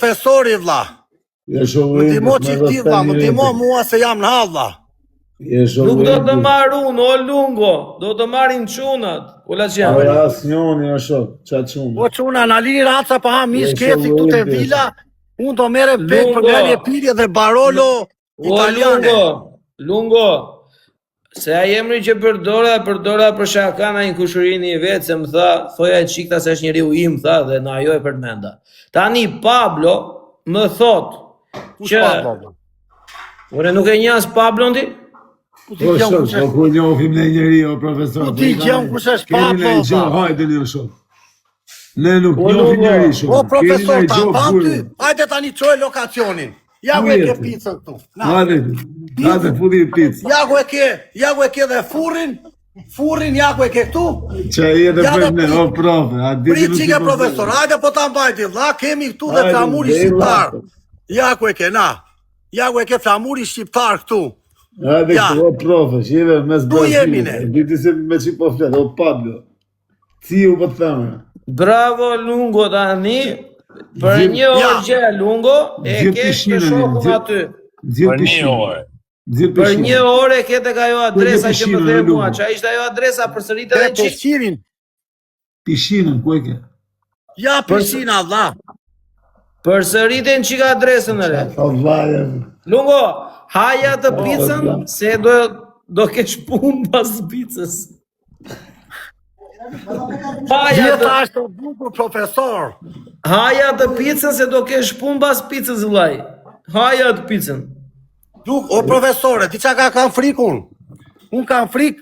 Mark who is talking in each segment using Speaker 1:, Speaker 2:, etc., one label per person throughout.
Speaker 1: profesori vlla. Më timo që ti vlla, më timo mua se jam në hall vlla.
Speaker 2: Nuk do të marr unë, o Lungo, do të marrin çunat. Ula që jam.
Speaker 3: Asnjëri o shok, ç'a çun.
Speaker 1: Po çuna na lini raca pa ha mish keci këtu te vila. Unë do merre pek për ngelje pirje dhe Barolo italiane.
Speaker 2: Lungo, se a emri që përdora për shakana një kushurini i vetë, se më thoja e qikta se është njeriu im, tha, dhe na ajo e përmenda. Tani Pablo më thot që... Ore, nuk e njas Pablon ti?
Speaker 3: Po shok, po ku njohim në njeri, o profesor.
Speaker 1: Po ti gjëm kush është Pablo?
Speaker 3: Keni në gjohë, hajde një shok. Ne nuk njohim njeri shok.
Speaker 1: O profesor, ta pan ty, hajde tani qoj lokacionin. Ja ku e ke picën këtu.
Speaker 3: Hajde, fudi picë.
Speaker 1: Ja ku e ke dhe furrin ja ku e ke këtu.
Speaker 3: Që i edhe për ne, o profe.
Speaker 1: Prit qike profesor, hajde po ta mbajti, dha, kemi këtu dhe flamuri shqiptar. Ja ku e ke, na. Ja ku e ke flamuri shqiptar këtu.
Speaker 3: Hajde këtu, o profe, shive mes
Speaker 1: tu jemi ne.
Speaker 3: Diti se me që po fletë, o Pablo. Ciu po të thëmë.
Speaker 2: Bravo Lungo tani, për një orë gjë Lungo, e kesh të shokun aty.
Speaker 3: Për një orë.
Speaker 2: Për një orë e ke tek ajo adresa që më dhe mua, që ishte ajo adresa përsërit edhe
Speaker 1: pishinën.
Speaker 3: Pishinën, ku e ke?
Speaker 1: Ja pishina, dha.
Speaker 2: Përsëritën çika adresën e re. Lungo, haja të picën, se do kesh punë pas picës.
Speaker 1: Gjitha është të bukur profesor.
Speaker 2: Haja të picën, se do kesh punë pas picës, vllai. Haja të picën.
Speaker 1: O profesore, ti qa kam frikun? Unë kam frik,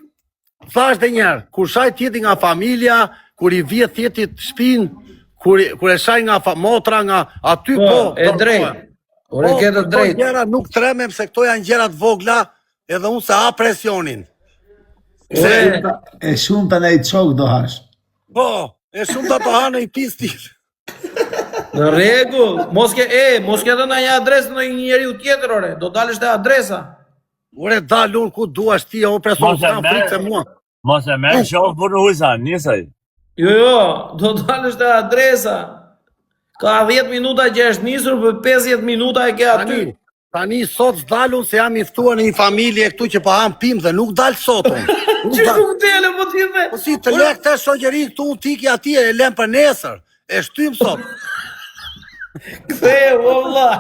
Speaker 1: thash dhe njerë, kur shaj tjeti nga familja, kur i vjet tjeti të shpin, kur e shaj nga motra, nga aty po.
Speaker 2: E drejt. Ore ke të drejt.
Speaker 1: Po gjera nuk tremem se këto janë gjerat vogla, edhe unë se ha presionin.
Speaker 3: E shumë të nej qok do hash.
Speaker 1: Po, e shumë të hanë i pistir.
Speaker 2: Në rregull, mos ke dhe në një adresë në një njeriu tjetër, ore, do dalësh te adresa.
Speaker 1: Ore, dalë unë ku duash ti, o preson, s'kam frikë se mua.
Speaker 4: Mos e merë qofë për në hujsan, njësaj.
Speaker 2: Jo, do dalësh te adresa. Ka 10 minuta që është nisur, për 50 minuta e ke aty.
Speaker 1: Tani sot s'dalun se jam i ftuar në një familje këtu që pa ham pim dhe nuk dalë sotun.
Speaker 2: Që nuk dele, po t'jime?
Speaker 1: Po si të lek të shoqëri këtu, tiki ati e lem për nesër. E shtym sot.
Speaker 2: Ktheu, o vlla.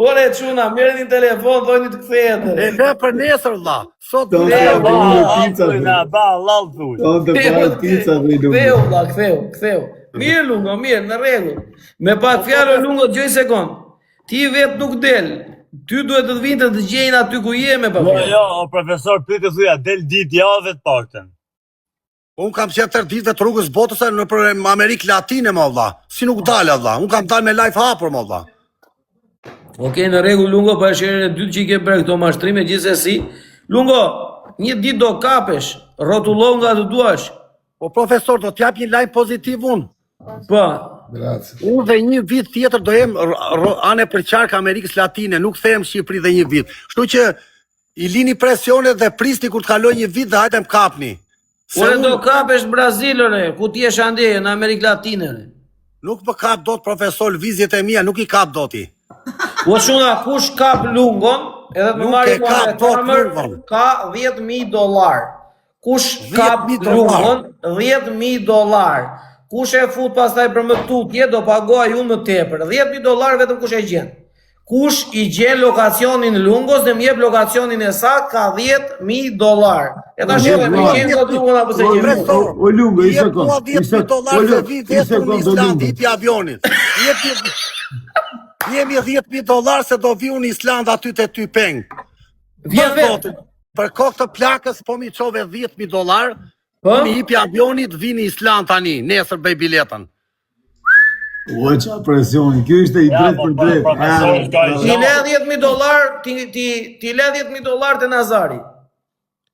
Speaker 2: Ore çuna, merr një telefon, thoni të kthehet.
Speaker 1: E le për nesër vlla. Sot
Speaker 3: do
Speaker 4: të bëj na ba Allah thuj.
Speaker 3: Do të bëj pizza me lu.
Speaker 2: Ktheu vlla, ktheu. Mirë Lungo, mirë, në rregull. Me pak fjalë Lungo, gjoj sekond. Ti vet nuk del. Ty duhet të vinte të gjejnë aty ku je me pa fjalë.
Speaker 4: Jo, o profesor, pyet të thuja, del ditë javë të paktën.
Speaker 1: Unë kam qenë tërë ditëve të rrugës botës në për Amerikë Latine, më vlla. Si nuk dalë, vlla. Unë kam dalë me life hapur, më vlla.
Speaker 2: Okej, në rregull Lungo, pa sherën e dytë që i ke bërë këto mashtrime gjithsesi. Lungo, një ditë do kapesh, rrotullo nga të duash.
Speaker 1: Po profesor, do t'jap një lajm pozitiv unë.
Speaker 2: Po.
Speaker 3: Grazie.
Speaker 1: Unë dhe një vit tjetër do jem anë për qark Amerikës Latine, nuk them Shqipëri dhe një vit. Kështu që i lini presionet dhe prisni kur të kaloj një vit dhe hajde më kapni.
Speaker 2: Ore do kapesh Brazil, ore, ku ti je ande në Amerikë Latine.
Speaker 1: Nuk më kap dot profesor, vizjet e mia nuk i kap doti.
Speaker 2: Po shuna, kush kap Lungon, edhe të marrë ka $10,000. Kush kap Lungon, $10,000. Kush e fut pastaj për më tutje, do paguaj unë më tepër. $10,000 vetëm kush e gjen. Kush i gjen lokacionin Lungos dhe më jep lokacionin e saktë ka $10,000. E tash edhe më gjen do Lungon apo se gjen.
Speaker 3: O Lungo, i sekond.
Speaker 1: $10,000 se vit vetëm në Island i avionit. Jemi $10,000 se do vi unë në Island aty te ty peng.
Speaker 2: Vjen vetë.
Speaker 1: Për kokë të plakës po mi çove $10,000. Po mi hipi avionit, vini Island tani, nesër bëj biletën.
Speaker 3: O qa presioni, kjo ishte i drejt për drejt.
Speaker 2: Ti le $10,000, ti le $10,000 te Nazari.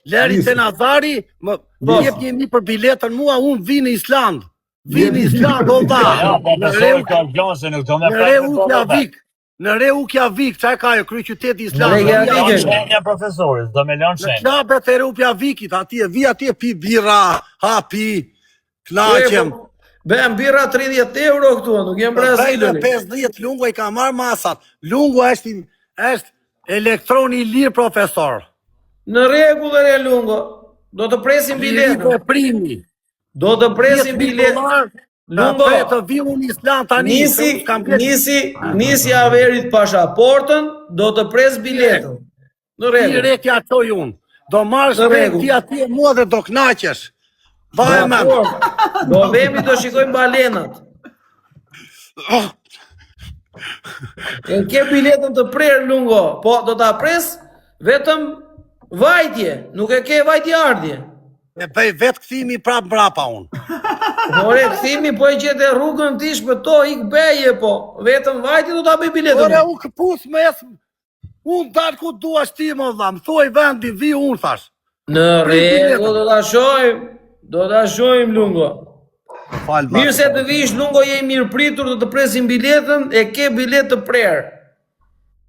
Speaker 1: Leri te Nazari, më jep një për biletën mua, unë vi në Island. Vi në Island, o da. Në Reykjavik, qa ka e kry qyteti Island?
Speaker 4: Shenja profesorit, do me lanë shenja.
Speaker 1: Në klabet e Reykjavikit, ati e vi ati e pi bira, hapi, knaqem.
Speaker 2: Bem birra 30 euro këtu, nuk jem Brazilën.
Speaker 1: 50 lungo i ka marrë masat. Lungo është elektroni i lirë, profesor.
Speaker 2: Në rregull e Lungo. Do të presim biletën.
Speaker 1: Lirë primi.
Speaker 2: Do të presim biletën. Lungo,
Speaker 1: të viun islam tani.
Speaker 2: nisi averit pasaportën, do të pres biletën. Në rregull.
Speaker 1: Direkt ja çoj unë. Do marrësh me ti atje mua dhe do knaqesh. Vaje man.
Speaker 2: Do vemi të shikojmë balenat. E ke biletën të prerë Lungo, po do ta pres vetëm vajtje, nuk e ke vajtje ardhje.
Speaker 1: E bëj vetë kthimi prap mbrapa unë.
Speaker 2: Ore, kthimi po e gjete rrugën ti shpëto, ik beje po. Vetëm vajtje do ta bëj biletën.
Speaker 1: Ore, u këpus me esë. Unë dalë ku dua shti më dha, më thuaj vendi, vi unë thash.
Speaker 2: Në rregull, do ta shohim. Do ta shohim Lungo. Mirë se të vish Lungo, je mirë pritur, do të presim biletën, e ke biletë të prerë.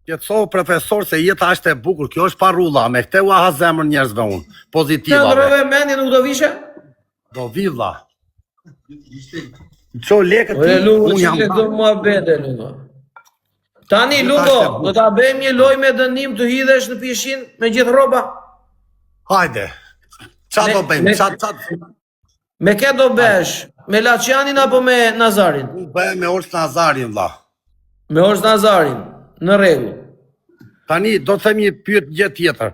Speaker 1: Qetësohu profesor se jeta është e bukur, kjo është parrulla, me këtë u ha zemrën njerëzve unë,
Speaker 2: Në
Speaker 1: pozitivave.
Speaker 2: ndrove mendje nuk do vishe?
Speaker 1: Do vi vlla. Ço lekët
Speaker 2: Ore
Speaker 1: ti,
Speaker 2: Lungo,
Speaker 1: unë jam.
Speaker 2: çile do muhabete Lungo. Tani Lungo, do ta bëjmë një lojë me dënim të hidhesh në pishin me gjithë rroba.
Speaker 1: Hajde. Qa do bëjmë?
Speaker 2: Me ke do besh? Me Laçanin apo me Nazarin?
Speaker 1: Unë bëjmë me Ors Nazarin, vlla.
Speaker 2: Me Ors Nazarin, në rregull.
Speaker 1: Tani, do të them një pyet gjë tjetër.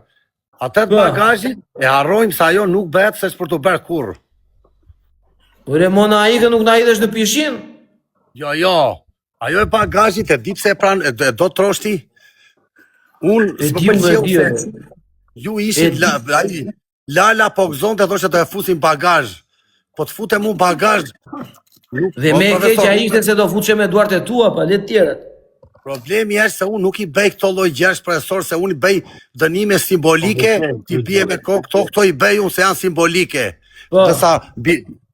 Speaker 1: Atë të bagazhit e harrojmë se ajo nuk bëhet se s'për të bërë kurrë.
Speaker 2: Ure mona ikë nuk na hidhesh në pishin?
Speaker 1: Jo. Ajo e bagazhit e di pse e pranë, e do troshti. Unë s'më pëlqeu se ju ishit Lala po gëzon të thoshe të e fusin bagazh. Po të futem unë bagazh.
Speaker 2: Dhe me e keqja ishte se do fuqe me duart e tua, pa le të tjerët.
Speaker 1: Problemi është se unë nuk i bëj këto lloj gjersh, profesor, se unë i bëj dënime simbolike, ti bie me kokë, këto i bëj unë se janë simbolike.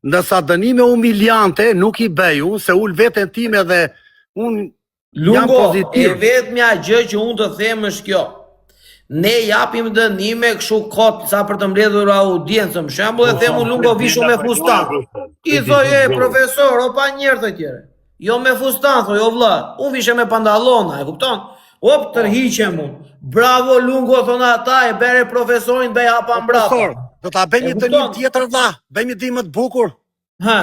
Speaker 1: Ndërsa dënime humiliante nuk i bëj unë, se unë veten time dhe unë jam pozitiv.
Speaker 2: Lungo, e vetmja gjë që unë të them është kjo. Ne japim dënime kështu kot sa për të mbledhur audiencën. Për shembull, e them unë Lungo vishu me fustan. Ti thoj profesor, o pa njerëz të tjerë. Jo me fustan, thoj o vlla. Unë vishe me pantallona, e kupton? Hop, tërhiqem unë. Bravo Lungo, thonë ata, e bere profesorin, bëj hapa mbrapa.
Speaker 1: Profesor, do ta bëjmë një dënim tjetër vlla, bëjmë një dënim më të bukur.
Speaker 2: Ha.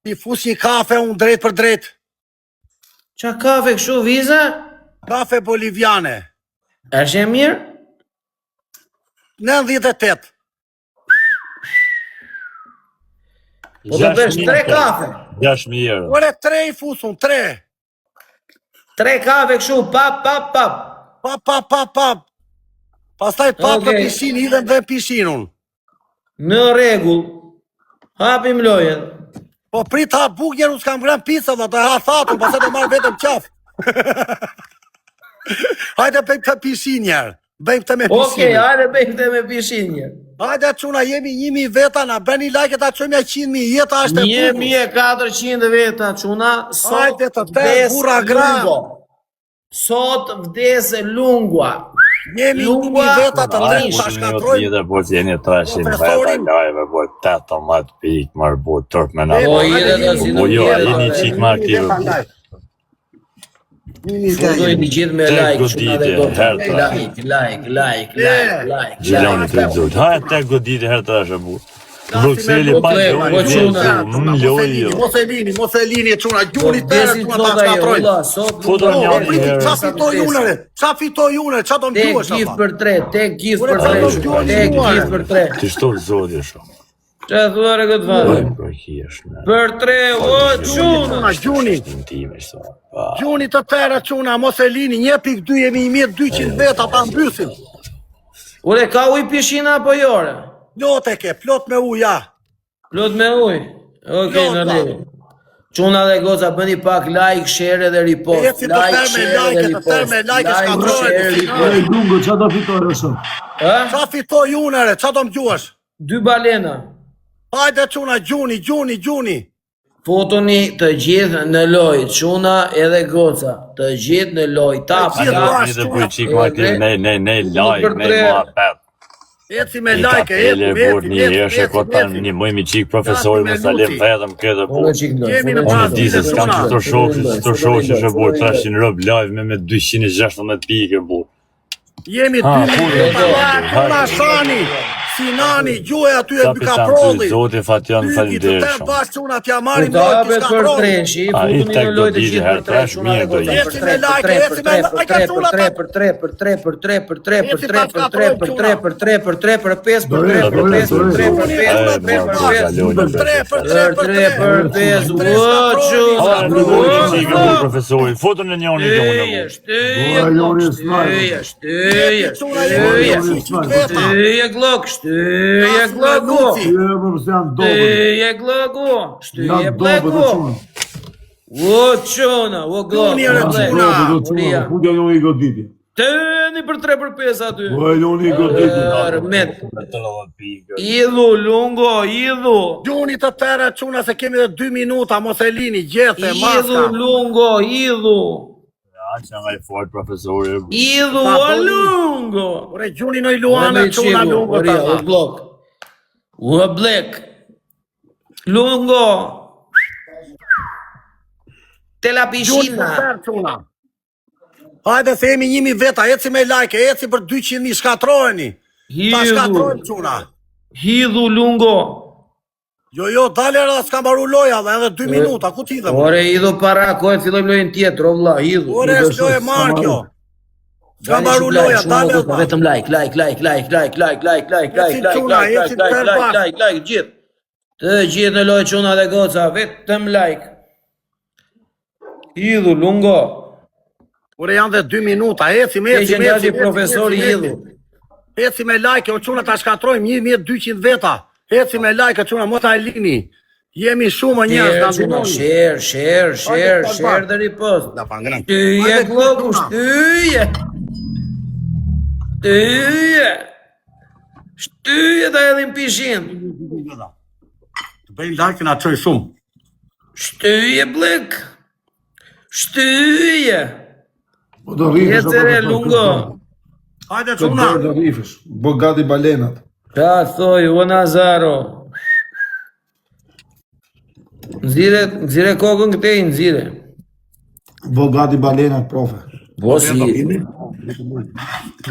Speaker 1: Ti fus një kafe unë drejt për drejt.
Speaker 2: Qa kafe kështu vize?
Speaker 1: Kafe boliviane.
Speaker 2: Është e mirë?
Speaker 1: 98.
Speaker 2: Po të bësh 3 kafe.
Speaker 4: 6.000 euro.
Speaker 1: Ore 3 i fusun, 3.
Speaker 2: 3 kafe kështu, pap.
Speaker 1: Pap. Pastaj pap në pishin, hidhem dhe pishinun.
Speaker 2: Në rregull. Hapim lojen.
Speaker 1: Po prit ha bugjer, unë s'kam gran pizza dhe të ha thatun, pastaj do marrë vetëm qaf. Hajde bëjmë të pishin njerë. Bëjmë të me pishin.
Speaker 2: Okej, hajde bëjmë të me pishin njerë.
Speaker 1: Hajde çuna, jemi 1000 veta, na bëni like ta çojmë 100.000, jeta është e bukur.
Speaker 2: 1400 veta çuna,
Speaker 1: Hajde të burra gra.
Speaker 2: Sot vdes Lungua.
Speaker 1: Jemi 1000 veta të lejmë ta shkatrojmë.
Speaker 4: Një dhe po që jeni 300 veta lajve, po 18 pikë, marë po tërp me në.
Speaker 2: Po jene të si nuk
Speaker 4: Jo, jeni qik ma aktive.
Speaker 2: Fundoj një gjithë me like, çuna dhe do të like.
Speaker 4: Gjiloni të rëzut. Ha, te godit e herë të është e bu. Bruxelli pa lojë.
Speaker 1: Mos e lini çuna, gjuni tërë tu ta shkatrojmë.
Speaker 4: Foto një herë.
Speaker 1: Qa fitoj unëre? Qa do më duesh
Speaker 2: Tek
Speaker 1: ata?
Speaker 2: për 3, tek gjithë për 3.
Speaker 4: Ti shto zoti shumë.
Speaker 2: Që e thuare këtë farë? Për 3, o çuna.
Speaker 1: Gjuni. Gjuni të tëra çuna, mos e lini, 1.2 jemi 1200 veta pa mbysim.
Speaker 2: Ure, ka uj pishina apo jore?
Speaker 1: Plot e ke, plot me uja.
Speaker 2: Plot me uj? Okej, në rregull. Çuna dhe goca, bëni pak like, share dhe repost.
Speaker 1: Eci të tërme like, shkatrojnë.
Speaker 3: Ore Lungo, qa do fitore sot?
Speaker 1: Qa fitoj unëre, qa do më gjuash?
Speaker 2: 2 balena.
Speaker 1: Hajde çuna, gjuni.
Speaker 2: Fotoni të gjithë në loj, çuna edhe goca, të gjithë në loj, tap.
Speaker 4: Një dhe bëj qik ma aktiv, nej, like, nej, ma pet.
Speaker 1: Eci me like, eci.
Speaker 4: Një mëjmi qik profesori më salim vetëm këtë bu.
Speaker 1: Jemi në
Speaker 4: Unë
Speaker 1: bazë.
Speaker 4: di se s'kam që të shoqë që shë bu 300 rob live me 216 pike bu.
Speaker 1: Jemi 2 minuta na shani. Sinani, gjuaj aty e byka prolli.
Speaker 4: Zoti Fatjan faleminderit
Speaker 1: Të
Speaker 4: shumë.
Speaker 1: bashkë çuna t'ja marrim
Speaker 2: Të
Speaker 1: lojë
Speaker 2: hapet për treshi, futuni në lojë të gjithë për tresh, unë e gota për 3 për 3 për 3 për 3 për 3 për 3 për 3 për 3 për 3 për 3 për 5 për 3 për 5 për 3 për 5 për 5
Speaker 4: Profesori, fotën e njëri
Speaker 2: Shtyje glok, shtyje gloko, shtyje gloko, shtyje bleko. O qona, o glok, tëni për 3 për 5 aty. Armet. Idhu, lungo, idhu.
Speaker 1: Gjuni të tëra çuna se kemi edhe 2 minuta, mos e lini, gjethe, maska.
Speaker 2: Idhu, lungo, idhu.
Speaker 4: Që nga I fort profesori.
Speaker 2: Idhu, o lungo.
Speaker 1: Ore, gjuni në Luana, çuna lungo të
Speaker 2: o blok. O blek. Lungo. Te la piscina.
Speaker 1: Hajde se jemi 1000 veta, eci me like, eci për 200.000, shkatrojeni. Ta shkatrojnë çuna.
Speaker 2: Hidhu, lungo.
Speaker 1: Jo, dale edhe s'ka mbaru loja dhe edhe 2 minuta, ku ti dhe?
Speaker 2: Ore, idhu para, kohë fillojmë lojën tjetër, o vlla, idhu.
Speaker 1: Ore, është lojë markjo. S'ka mbaru loja, dale edhe.
Speaker 2: Vetëm like, gjithë. Të gjithë në lojë çuna dhe goca, vetëm like. Idhu, lungo.
Speaker 1: Ore, janë dhe 2 minuta, eci
Speaker 2: profesori idhu.
Speaker 1: Eci me like, o çuna ta shkatrojmë 1200 veta. Eci me like, çuna, mos ta lini. Jemi shumë njerëz na ndihmoni.
Speaker 2: Share dhe repost.
Speaker 1: Na pangran.
Speaker 2: Shtyje gloku, shtyje. Shtyje ta edhim pishin.
Speaker 1: Të bëjnë like na çoj shumë.
Speaker 2: Shtyje blek. Shtyje.
Speaker 3: Po do rrifesh.
Speaker 2: Jetere lungo.
Speaker 1: Hajde çuna.
Speaker 3: Do rrifesh. Bo gati balenat.
Speaker 2: Ta thoj, o Nazaro. Nxire kokën këtej, nxire.
Speaker 3: Bo gati balenat, profe.
Speaker 2: Po si.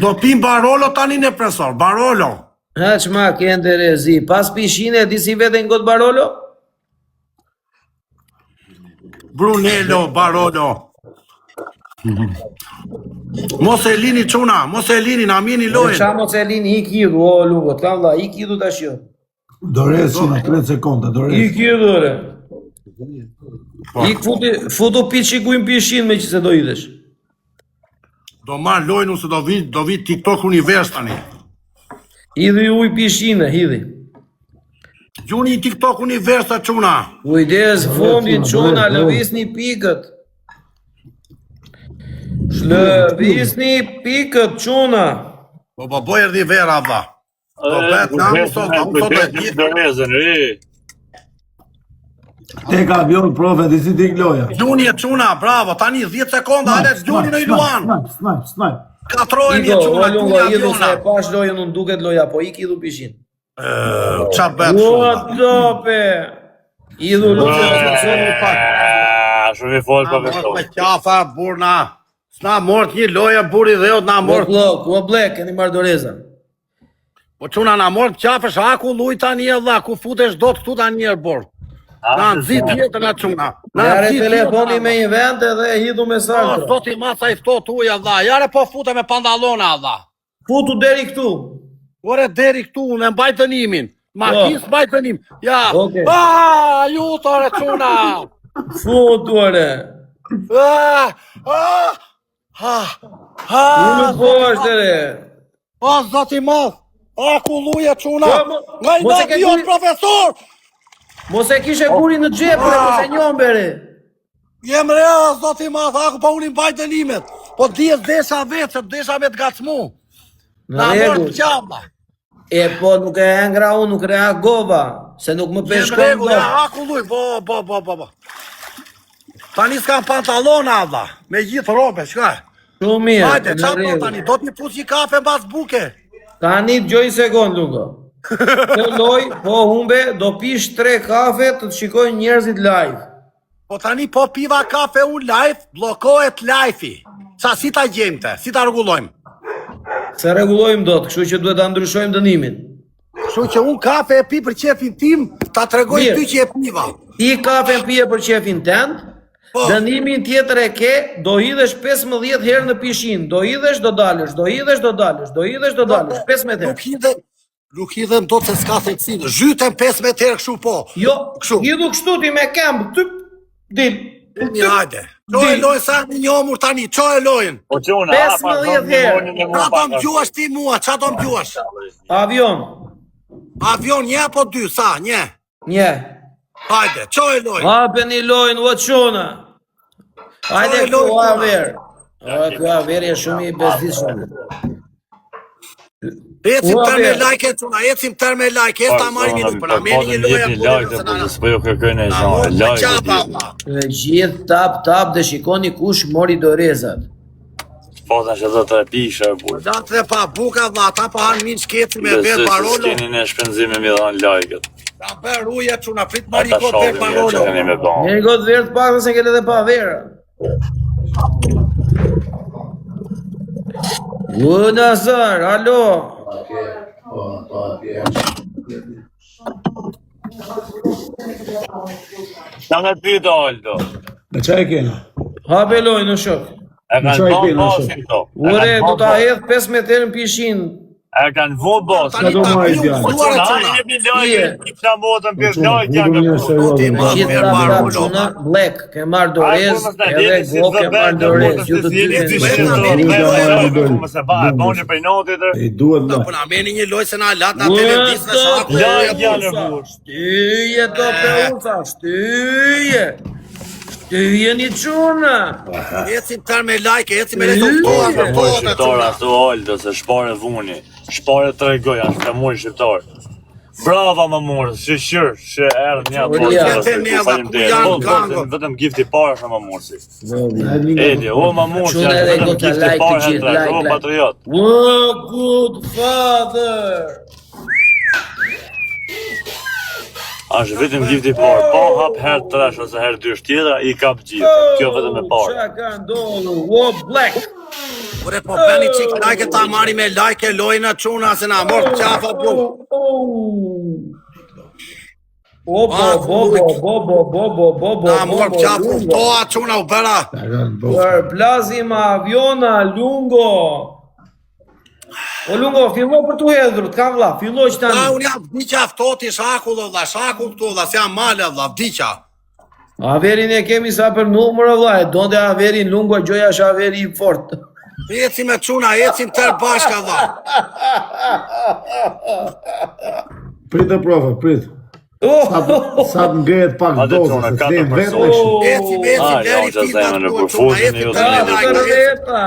Speaker 1: Do pim Barolo tani në profesor, Barolo.
Speaker 2: Ha çma kende rezi. Pas pishine di si veten got Barolo?
Speaker 1: Brunello, Barolo. Mos e lini çuna, mos e lini, na mini lojën.
Speaker 2: Qa mos e lini ik idhu, o lungo, ta vlla, ik idhu tash jo.
Speaker 3: Dores në 3 sekonda, dores.
Speaker 2: Ik idhu ore. Ik futu piçikuin pishin me që se do idhesh.
Speaker 1: Do marr lojën ose do vi TikTok univers tani.
Speaker 2: Idhi uj pishine, hidhi.
Speaker 1: Gjuni TikTok univers ta çuna.
Speaker 2: Kujdes fundin çuna, lëvisni pikët. Lëvisni pikët çuna.
Speaker 1: Po boj erdhi vera valla. Do bet na mëson të gjithë.
Speaker 4: Dorezën,
Speaker 3: Te ka avion, profe, dhe si t'ik loja.
Speaker 1: Gjuni e çuna, bravo, tani 10 sekonda, hajde gjuni në Luan.
Speaker 3: Snipe.
Speaker 1: Katrojeni e
Speaker 2: Ido,
Speaker 1: çuna,
Speaker 2: o lungo,
Speaker 1: gjuni
Speaker 2: idhu se
Speaker 1: aviona.
Speaker 2: pash lojën unë duket loja, po ik idhu pishin.
Speaker 1: Qa bet
Speaker 2: O
Speaker 1: shumë.
Speaker 2: tope. Idhu lojën,
Speaker 4: shumë I fort profesor.
Speaker 1: Me qafa, burna. S'na mort një loja, buri dhe na mort.
Speaker 2: o blek, keni marrë doreza.
Speaker 1: Po çuna na mort qafësh, aku luj tani e dha, ku futesh dot këtu tani e bord. Na nxit tjetër na çuna.
Speaker 2: Jare telefoni me një vend edhe e hidhu me
Speaker 1: Po,
Speaker 2: saktë.
Speaker 1: zoti masa I fto tuja dha. Jare po fute me pantallona dha.
Speaker 2: Futu deri këtu.
Speaker 1: Ore deri këtu, në mbaj dënimin. Makis mbaj dënim. Ja.
Speaker 2: Okej.
Speaker 1: Ju tore çuna.
Speaker 2: Futu ore. Unë po është ere.
Speaker 1: O, zoti mas. Aku luja çuna. Nga I
Speaker 2: mos e
Speaker 1: dha
Speaker 2: ke
Speaker 1: jo
Speaker 2: guri-
Speaker 1: profesor.
Speaker 2: Mos e kishe gurin në xhep, mos e njombere.
Speaker 1: Jem rea, zoti mas, aku pa unë mbaj dënimet. Po dies desha vetë, se desha me të gacmu. Na mort qamba.
Speaker 2: E po nuk e engra unë, nuk reagova, se nuk më
Speaker 1: Jem
Speaker 2: peshkon
Speaker 1: rregull,
Speaker 2: do.
Speaker 1: ja, aku luj, bo. Tani s'kam pantallona dha, me gjithë robe, shka.
Speaker 2: Shumë mirë,
Speaker 1: Hajde,
Speaker 2: në
Speaker 1: qa po
Speaker 2: rregull.
Speaker 1: tani, do t'i puç një kafe mbas buke.
Speaker 2: Tani gjoj sekond, Lungo. Kjo loj, po humbe, do pish 3 kafe të të shikojnë njerëzit live.
Speaker 1: Po tani po piva kafe unë live, blokohet live-i. Qa si ta gjemte, si ta rregullojmë?
Speaker 2: Se rregullojmë dot, kështu që duhet ta ndryshojmë dënimin.
Speaker 1: Kështu që unë kafe e pi për qefin tim, ta tregoj
Speaker 2: Mirë.
Speaker 1: ty që e piva.
Speaker 2: Ti kafe pije për qefin tënd,
Speaker 1: Po.
Speaker 2: dënimin tjetër e ke, do hidhesh 15 herë në pishin, do hidhesh, do dalësh, do hidhesh, do dalësh, do hidhesh, do dalësh, 15 herë.
Speaker 1: Nuk hidhem do të s'ka theksin. Zhytem 15 herë kështu po.
Speaker 2: Jo,
Speaker 1: Kështu.
Speaker 2: hidhu kështu ti me këmbë, typ, dil.
Speaker 1: Një hajde. Qo e lojnë sa një njomur tani, qo e lojnë?
Speaker 4: Po çuna,
Speaker 2: 15 herë.
Speaker 1: Qa do më gjuash ti mua, qa do më gjuash?
Speaker 2: Avion,
Speaker 1: Avion një apo 2, sa, një?
Speaker 2: një.
Speaker 1: Hajde, qo e lojnë?
Speaker 2: Hape një lojnë, o qona. Hajde
Speaker 1: Qo e
Speaker 2: këtu
Speaker 1: lojnë,
Speaker 2: aver. Kjo aver e shumë i bezdishme.
Speaker 1: Ecim
Speaker 2: Ua,
Speaker 1: tër me
Speaker 2: be.
Speaker 1: like e cuna, ecim tër me like, e sta marrë një lojnë, për na meni një lojë e
Speaker 4: po s'po jo kërkojnë e
Speaker 1: Amor,
Speaker 4: zonë,
Speaker 1: me
Speaker 4: lajë.
Speaker 1: qapa, Allah.
Speaker 2: Gjithë tap dhe shikoni kush mori dorezat.
Speaker 4: Po tash edhe të pisha e burr.
Speaker 1: Da të dhe pa buka, vla, ta pa hanë minë shkeci me vetë barolo.
Speaker 4: Keni në shpenzime mi dhanë lajket.
Speaker 1: Ta bërë uje, cuna, prit
Speaker 4: Ata
Speaker 1: mariko të
Speaker 4: shohin
Speaker 1: vetë
Speaker 4: mirë që keni
Speaker 1: barolo.
Speaker 4: me bënë.
Speaker 2: Njeri gotë verë të pak se kele dhe pa vera. U Nazar, alo.
Speaker 4: Ta me pyta Aldo.
Speaker 3: Me qa e kena?
Speaker 2: Hape lojnë në shok.
Speaker 4: E kanë
Speaker 3: Çaj
Speaker 4: bon
Speaker 3: keni,
Speaker 4: bosin to.
Speaker 2: Ure, do ta hedh 15 herë në pishin.
Speaker 4: E kanë vo bosin.
Speaker 1: Tani
Speaker 3: do
Speaker 1: ta
Speaker 3: marrë
Speaker 1: piu
Speaker 3: djalë?
Speaker 4: Po
Speaker 1: fluar e
Speaker 4: çuna,
Speaker 1: cuna.
Speaker 4: jemi lajë, i psa motën për lajë janë.
Speaker 3: Një se
Speaker 1: Po ti ma
Speaker 2: Gjithë
Speaker 1: verë
Speaker 2: tap
Speaker 1: barolo.
Speaker 2: quna, blek, ke marrë dorez, edhe go ke marrë dorez. Ju të dy
Speaker 1: jeni
Speaker 2: keni
Speaker 1: dy
Speaker 2: shumë
Speaker 1: shetë,
Speaker 2: dorez.
Speaker 4: Mos e ba, boni për notit.
Speaker 3: E duhet
Speaker 1: Po
Speaker 3: da.
Speaker 1: na meni një lojë se na lat na televiz në shaku.
Speaker 4: Lajë janë burr.
Speaker 2: Shtyje do peuca, shtyje. Shtyje një quna.
Speaker 1: Ecim tër me like, ecim me lezo ftoa,
Speaker 4: Ka mori
Speaker 1: ftoa
Speaker 4: shqiptar ato Aldo se shpare vuni. Shpare tregoj as ka mori shqiptar. Brava më morë, shqyr, që erë një atë
Speaker 2: Uria.
Speaker 4: vetëm gifti parë shë më morë si. Edi, o më morë që
Speaker 2: Qune
Speaker 4: është
Speaker 2: edhe
Speaker 4: vetëm
Speaker 2: go të
Speaker 4: gifti
Speaker 2: like
Speaker 4: parë
Speaker 2: të gjithë,
Speaker 4: hëndra, o
Speaker 2: like.
Speaker 4: patriot.
Speaker 2: Oh, good father.
Speaker 4: Ashtë vetëm gifti parë, po hap herë trash ose herë dysh tjera, i kap gjithë, kjo vetëm e parë.
Speaker 2: Qa ka ndodhur? Oh, black.
Speaker 1: Ure po bëni qik like ta marri me like e lojna quna se na mor qafa blu. Na mor qafa ftoa quna u bëra.
Speaker 2: Plazim aviona, Lungo. O Lungo, fillo për tu hedhur, t'ka vlla, fillo që
Speaker 1: Na
Speaker 2: tani.
Speaker 1: unë jam vdiqa ftoti shakull o vlla, shakull këtu vlla, se jam male vlla, vdiqa.
Speaker 2: Averin e kemi sa për numër vlla, e donde Averin Lungo gjoja është Averi i fort.
Speaker 1: Ecim me quna, ecim tër bashka vlla.
Speaker 3: Prit e profe, prit. Sa të ngrejet pak
Speaker 4: Hajde,
Speaker 3: dozë,
Speaker 4: çuna,
Speaker 3: se
Speaker 4: katër
Speaker 3: t'lejmë vetë
Speaker 4: persona.
Speaker 3: me shumë.
Speaker 1: Ecim,
Speaker 4: Ah,
Speaker 1: leri
Speaker 4: ja,
Speaker 1: filmat
Speaker 4: zemën e
Speaker 1: këtu
Speaker 4: përfuzin,
Speaker 1: quna, ecim
Speaker 4: ju
Speaker 1: tër me
Speaker 4: të
Speaker 1: like.
Speaker 2: Veta.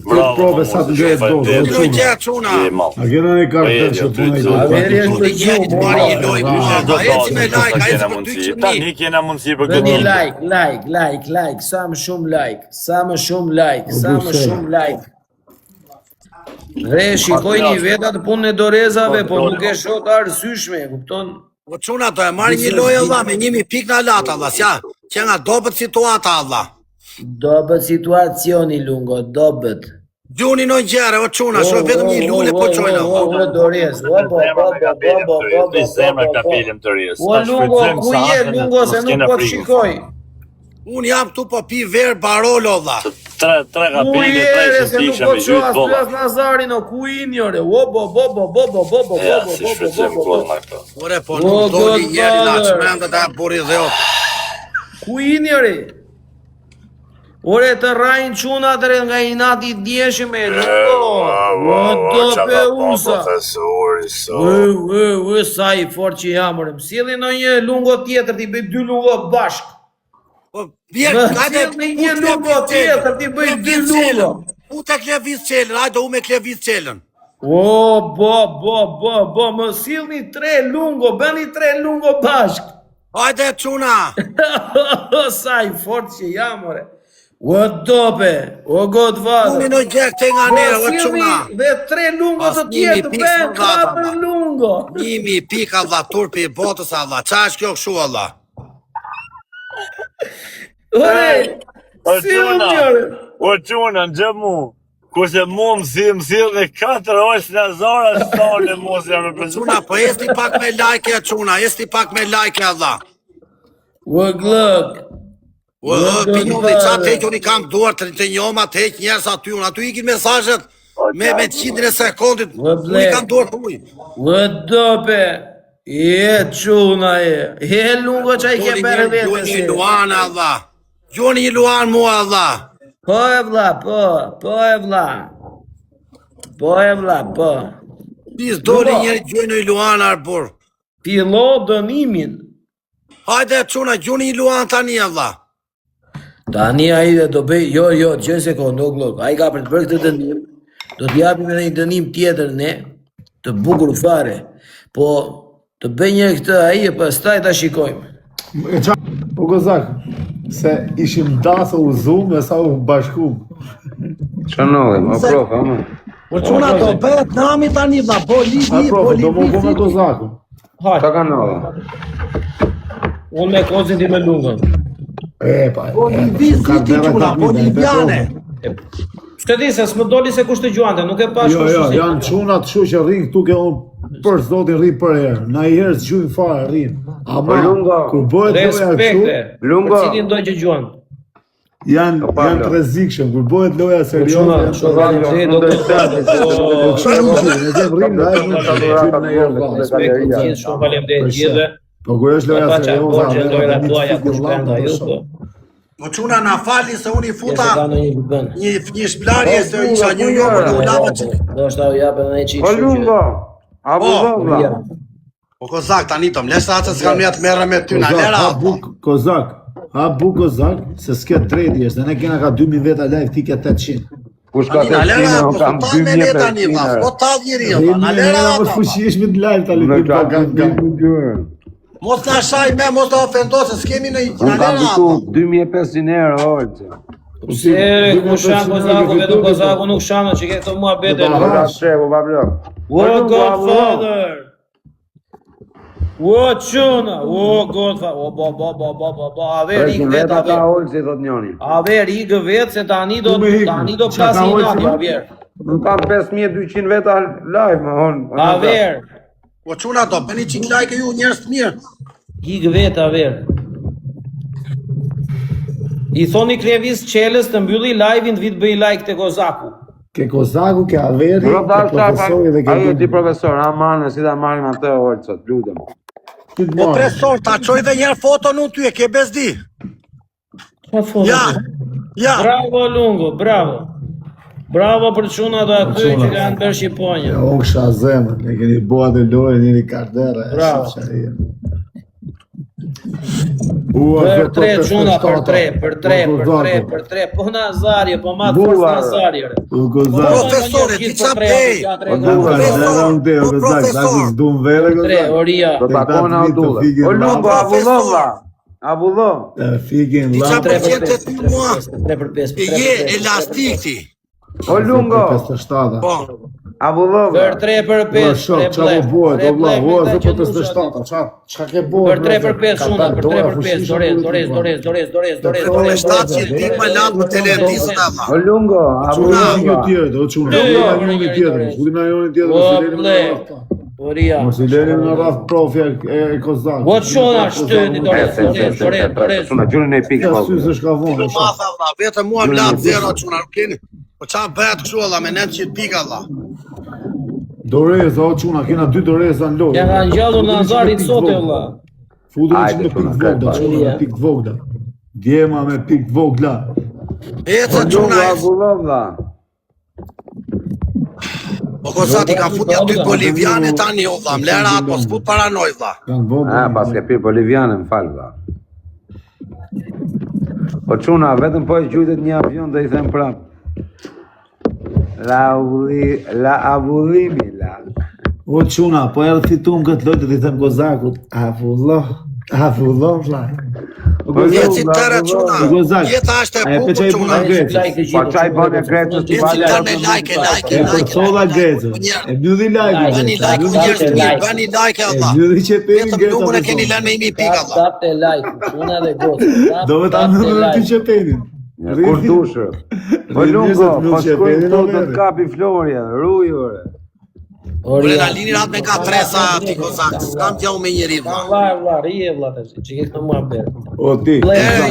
Speaker 4: Bravo,
Speaker 3: Prove sa të ngrejet dozë,
Speaker 1: Nuk
Speaker 3: çuna.
Speaker 1: gje quna.
Speaker 3: A kena një kartel që puna i do
Speaker 2: Averi
Speaker 3: të
Speaker 2: është
Speaker 1: Nuk gje një të marri një lojë mua,
Speaker 4: Do
Speaker 1: vlla, ecim me like, a ecim për 200.000.
Speaker 4: Tani kena mundësi për
Speaker 2: Bëni
Speaker 4: këtë.
Speaker 2: like, sa më shumë like, sa më shumë like, sa më shumë like. Re, shikojni vetat punën e dorezave, po nuk e shoh të arsyeshme, kupton?
Speaker 1: Po quna do e marri një lojë vlla me 1000 pikë na lata vlla, s'ja, që nga dobët situata vlla.
Speaker 2: Dobët situacioni Lungo, dobët.
Speaker 1: Gjuni në gjere, o quna, shoh vetëm një lule po qojnë vlla.
Speaker 2: O dorez,
Speaker 4: Zemra kapilim të rjes.
Speaker 2: O Lungo, ku je Lungo se nuk po të shikoj?
Speaker 1: Unë jam këtu po pi verë barolo vlla.
Speaker 4: Tre
Speaker 2: Ku
Speaker 4: kapile,
Speaker 2: je
Speaker 4: tre
Speaker 2: se nuk
Speaker 4: shëndisha
Speaker 2: po
Speaker 4: me
Speaker 2: të shoh
Speaker 4: gjytë
Speaker 2: as
Speaker 4: bolla.
Speaker 2: plas Nazarin, o ku i njore? O
Speaker 4: Ja, si shfrytëzim gol ma këto.
Speaker 1: Ore po
Speaker 2: O,
Speaker 1: nuk doli njeri na
Speaker 2: Godfather.
Speaker 1: çmenda ta buri dhe o.
Speaker 2: Ku i njëri? Ore të rajnë quna të re nga i nati djeshim e Lungo. O do pe usa. Sa i fort që jamër. Mësili në një Lungo tjetër, ti bëj 2 Lungo bashk.
Speaker 1: Po vjen,
Speaker 2: Më
Speaker 1: hajde.
Speaker 2: cilë në një Lungo tjetër, ti bëj 2 Lungo.
Speaker 1: U të kleviz qelën, hajde u me kleviz qelën.
Speaker 2: O, bo, më silni 3 Lungo, bëni 3 Lungo bashk.
Speaker 1: Hajde quna.
Speaker 2: Sa i fort që jamëre. O dope, o godfather.
Speaker 1: Unë në gjek të nga nërë, o quna.
Speaker 2: Dhe 3 lungo të tjetë, ben 4 lungo.
Speaker 1: 1000 pika Allah, turpi i botës Allah. Qa është kjo këshu Allah?
Speaker 2: Ore, si më njërë.
Speaker 4: O quna, në gjë mu. Kurse mu mësil dhe 4 orës në zara shtonë mu se jam e përgjë.
Speaker 1: Quna, po esti pak me like, quna, esti pak me like Allah.
Speaker 2: O glëk.
Speaker 1: O, pinulli, qa të heqë unë i kam duar të njoma, të heqë njerës aty unë. Aty ikin mesazhet me 100 sekundit. Unë i kam duar të uj.
Speaker 2: O dope. Quna e lungo që i ke bërë vetë.
Speaker 1: Gjoni i luan Allah. Gjoni i luan mua Allah.
Speaker 2: Po e vla, po e vla. Po e vla, po.
Speaker 1: Pis doli njëri gjoni i luan arbur.
Speaker 2: Pilo dënimin.
Speaker 1: Hajde quna, gjoni i luan tani Allah.
Speaker 2: Tani a i dhe do bëj, jo, që sekund, o glok, a i ka për të bërë këtë dënim, do t'japim edhe një dënim tjetër ne, të bukur fare, po të bëj një këtë a i e pastaj ta shikojmë.
Speaker 3: Po Kozak, se ishim dasë u zumë e sa u bashkum.
Speaker 5: Që nëllim, o prof, ama.
Speaker 1: Po quna do bëhet nami tani vla, po
Speaker 3: Do më bu me Kozakun.
Speaker 5: Qa ka nëllim?
Speaker 2: Unë me kozin ti me lungën.
Speaker 1: Boliviziti quna, boliviane.
Speaker 2: Shte di se s'më doli se kush të gjuante, nuk e pash
Speaker 3: Jo, janë qunat shu që rrinë këtu ke unë për zotin rrinë për herë. Na i herë s'gjujnë fare rrinë. Ama, kur bëhet loja
Speaker 2: respekte,
Speaker 3: kështu,
Speaker 2: për cilin doj që gjuan.
Speaker 3: janë të rrezikshëm. Kur bëhet loja serioze,
Speaker 2: Shumë valimdej, do të të shumë valimdej gjithë.
Speaker 3: Po kur është loja serioze,
Speaker 1: Po quna na fali se unë i futa
Speaker 2: Një
Speaker 1: një shplarje se isha një jopër në ulava që...
Speaker 2: do është ta u japë edhe një qikë.
Speaker 5: O lungo, a budovla.
Speaker 1: Po Kozak tani tom, lesë atë s'kam një të merë me ty në lera.
Speaker 3: Kozak, se s'ke tredi është, dhe ne kena ka 2000 veta live, ti ke 800.
Speaker 5: Kush ka të shkina, unë kam 2500.
Speaker 1: Po ta njëri, në lera
Speaker 3: ato. Mos fuqishmi të live tali,
Speaker 5: Me ka 2000.
Speaker 1: Mos në shaj me, mos në ofendo, se s'kemi në
Speaker 5: Unë kam diku 2500 euro orë.
Speaker 2: Sere, ku shanë Kozaku, vetëm Kozaku nuk shanë, që ke këto mua bete.
Speaker 5: Po ka shepo, pa blok.
Speaker 2: O Godfather! O quna, o Godfather, o aver i
Speaker 5: Prekin
Speaker 2: vetë,
Speaker 5: veta ka
Speaker 2: aver.
Speaker 5: orë, si thot njoni.
Speaker 2: Aver i gë vetë, se tani do plasi i nati, aver.
Speaker 5: Unë kam 5200 veta live, ma honë.
Speaker 2: Aver,
Speaker 1: Po quna do, bëni qik like ju njerës të mirë.
Speaker 2: i gë vetë, aver. I thoni Klevis Qeles të mbylli live-in të vitë bëj like të Kozaku.
Speaker 3: Ke Kozaku, ke Averi, ke profesori dhe ke
Speaker 5: Ajo ti profesor, amane, si da marim atë orë sot, lutem.
Speaker 1: Po presor, ta qoj dhe njerë foto në ty, e ke bezdi. Ja.
Speaker 2: Bravo Lungo, bravo. Bravo për quna dhe aty që kanë bërë Shqiponja.
Speaker 3: O kësha zemën, ne keni boa dhe lojë, njëri kardera.
Speaker 2: Bravo. Për 3 quna, për 3, po Nazarje, po matë fors Nazarje.
Speaker 1: Profesore, ti qa pej?
Speaker 2: Oria.
Speaker 5: Do takon Abdulla. O Lungo, Abullo.
Speaker 3: Fikin,
Speaker 1: Ti qa
Speaker 3: la.
Speaker 1: përqen të ty mua?
Speaker 2: 3 për 5.
Speaker 1: E je elastik ti.
Speaker 5: O Lungo,
Speaker 3: 57.
Speaker 1: Po.
Speaker 5: Abullo.
Speaker 2: Për 3 për 5.
Speaker 3: Shok, qa po bojët, o vla, o zë për 57, qa ke bojët?
Speaker 2: Për 3 për 5 shuna, për 3 për 5, Dorez.
Speaker 1: 700 dik më latë më televisë të
Speaker 5: O Lungo,
Speaker 3: Quna një
Speaker 5: Abullo.
Speaker 3: tjetër, o quna, një tjetër, shudina një tjetër,
Speaker 2: O
Speaker 3: mos i
Speaker 2: ble, Oria.
Speaker 3: i leni në rraf profja e Kozak.
Speaker 2: O quna shtëni, Dorez.
Speaker 5: Quna, gjurin e pikë.
Speaker 3: Ka sy se shka vonë,
Speaker 1: Matha vla, vetëm mua më latë zero quna, nuk keni. Po qa bëhet kështu alla me 900 pika alla.
Speaker 3: Doreza, o quna, kena 2 doreza në lojë.
Speaker 2: Ja nga ngjallur Nazarit sot e vlla.
Speaker 3: Fudu në që
Speaker 5: Ajde,
Speaker 3: me pikë
Speaker 5: quna,
Speaker 3: vogla, quna me pikë vogla. Djema me pikë vogla.
Speaker 1: Ece quna e...
Speaker 5: Abullo, vla.
Speaker 1: Po Kozak ti ka fut një 2 boliviane tani o vla, mlera atë po s'fut paranoj vla.
Speaker 3: Kanë vogla.
Speaker 5: Pas ke pirë boliviane, më falë, vla. Po quna, vetëm po e gjujtet një avion dhe i them prap. La avullimi, la.
Speaker 3: O quna, po e rëfitum këtë lojtë dhe i them Kozakut. Avullo, vla.
Speaker 1: Jeci tërë çuna. Jeta është e bukur çuna.
Speaker 5: Pa çaj bën e Grecës të
Speaker 1: Jeci tërë like.
Speaker 3: Sola Grecës. E mbylli like.
Speaker 1: Bani like, njerëz të mirë, bani like Allah.
Speaker 3: E mbylli çepin
Speaker 1: Vetëm numrin e keni lënë me 1000 pikë Allah.
Speaker 2: Tapte like, çuna dhe gotë.
Speaker 3: Do të numrin ti çepenin.
Speaker 5: Kur dushë. Po lungo, po shkojnë të kapi Florja, rujore.
Speaker 1: Ore na lini rat me ka tresa ti kozak. S'kam gjau me njëri vlla.
Speaker 2: Valla, rije vlla tash. Çike këto mua bër.
Speaker 3: O ti.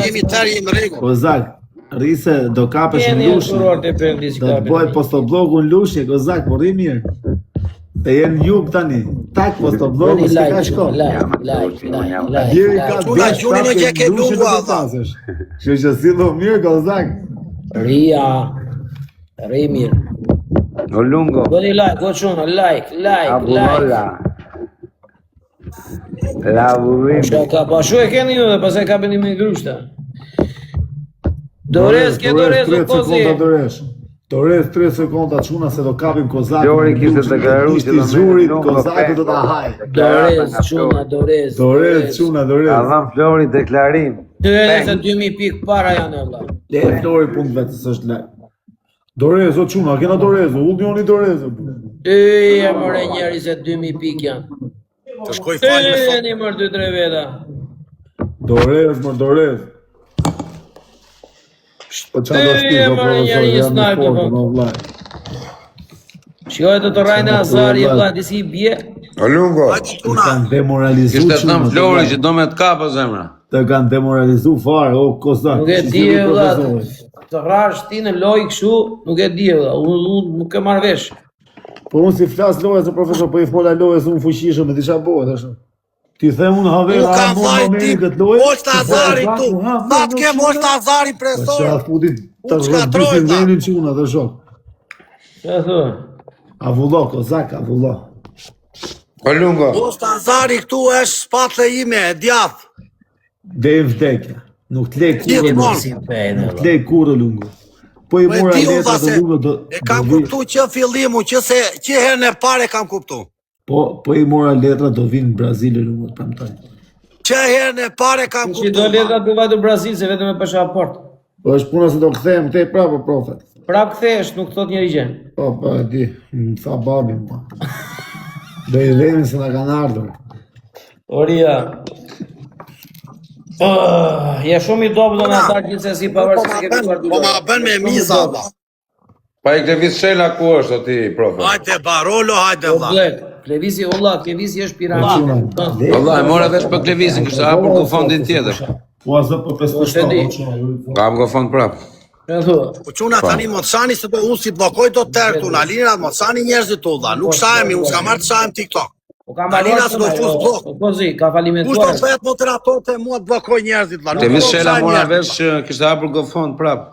Speaker 1: Jemi tërë jemi rregull.
Speaker 3: Kozak, rrise do kapesh në lushje. Do të bëhet postoblogu në lushje, Kozak, po rri mirë. Te jenë jug tani. Tak postoblogu s'ka ka shko. Jeri ka
Speaker 1: Çuna gjunin e gjeke lungu Allah.
Speaker 3: Kështu që sillo mirë Kozak.
Speaker 2: Ria. Rri mirë.
Speaker 5: O lungo.
Speaker 2: Bëni like, go çuna, like.
Speaker 5: Abunola. La burim.
Speaker 2: Shaka, po shu e keni ju dhe pastaj kapeni me grushta. Dorez, ke Dorez o kozi.
Speaker 3: Dorez 3 sekonda çuna se do kapim Kozak.
Speaker 5: Lori kishte deklaruar që do
Speaker 3: zurit Kozak do ta haj.
Speaker 2: Dorez, çuna, Dorez.
Speaker 3: Dorez çuna, Dorez.
Speaker 5: Avan Flori deklarim.
Speaker 2: Dorez se 2000 pikë para janë valla.
Speaker 3: Le Flori punë vetë s'është lek. Dorez o çuna, kena Dorez, ullnioni Dorez.
Speaker 2: E more njëri se 2000 pikë janë.
Speaker 1: Të shkoj fal me sot.
Speaker 2: Një mërë 2-3 veta.
Speaker 3: Dorez. Po çfarë do shpiz do profesor.
Speaker 2: Shikoj të rajnë Azari vlla disi i bie.
Speaker 5: O lungo.
Speaker 3: Kanë demoralizuar.
Speaker 5: Kishte thënë Flori që do me të kapë zemra.
Speaker 3: Të kanë demoralizuar fare, o Kozak.
Speaker 2: Nuk e di vlla. Të rrash ti në lojë kështu, nuk e di vlla. Unë nuk e marr vesh.
Speaker 3: Po unë si flas lojës o profesor, po I fola lojës unë fuqishëm me diçka bëhet ashtu. Ti them unë havera
Speaker 1: Ka vajti. Moshta Azari këtu. Natë ke moshta Azari presor.
Speaker 3: Sa futi të rrëbisin venin çuna dhe shok.
Speaker 2: Çfarë thua?
Speaker 3: Avullo Kozak, avullo.
Speaker 5: O lungo.
Speaker 1: Moshta Azari këtu është shpatë ime, e djath.
Speaker 3: Dhe vdekja. Nuk të lej kurrë. Nuk të lej kurrë lungu. Po I mora letra të lungu do.
Speaker 1: E kam kuptu që fillimu, që herën e parë kam kuptu.
Speaker 3: Po I mora letra do vinë në Brazil lungu të premtoj.
Speaker 1: Që herën e parë kam kuptu.
Speaker 2: Që do letra të vajtë në Brazil se vetëm e pasaportë.
Speaker 3: Po është puna se do kthehem te prapë profet.
Speaker 2: Prap kthehesh, nuk thot njëri gjë.
Speaker 3: Po e di, më tha babi më. Do I dhemi se na kanë ardhur.
Speaker 2: Oria. Ja shumë I dobë do në ata gjithsesi pavarësisht se kemi parë.
Speaker 1: Po ma bën me miza valla.
Speaker 5: Pa I Klevis Shela ku është o ti, profet?
Speaker 1: Hajde Barolo, hajde valla.
Speaker 2: Klevisi, Klevisi është pirat.
Speaker 5: Allah, e mora vesh për Klevisin, kështë hapur ku fondin tjetër.
Speaker 3: Po azë për 5
Speaker 5: Kam ku fond prap.
Speaker 1: Po çuna tani Mocani se do unë si bllokoj do tërë këtu, Alina Mocani njerëzit tu valla. Nuk shahemi, unë s'kam marrë të shahem TikTok.
Speaker 2: Po kam
Speaker 1: Alina s'do fus blok.
Speaker 2: Po zi, ka
Speaker 1: Kush do
Speaker 2: falimentuar.
Speaker 1: të bëhet moderator te mua të bllokoj njerëzit valla.
Speaker 5: Klevis Shela mora vesh kështë hapur ku fond prap.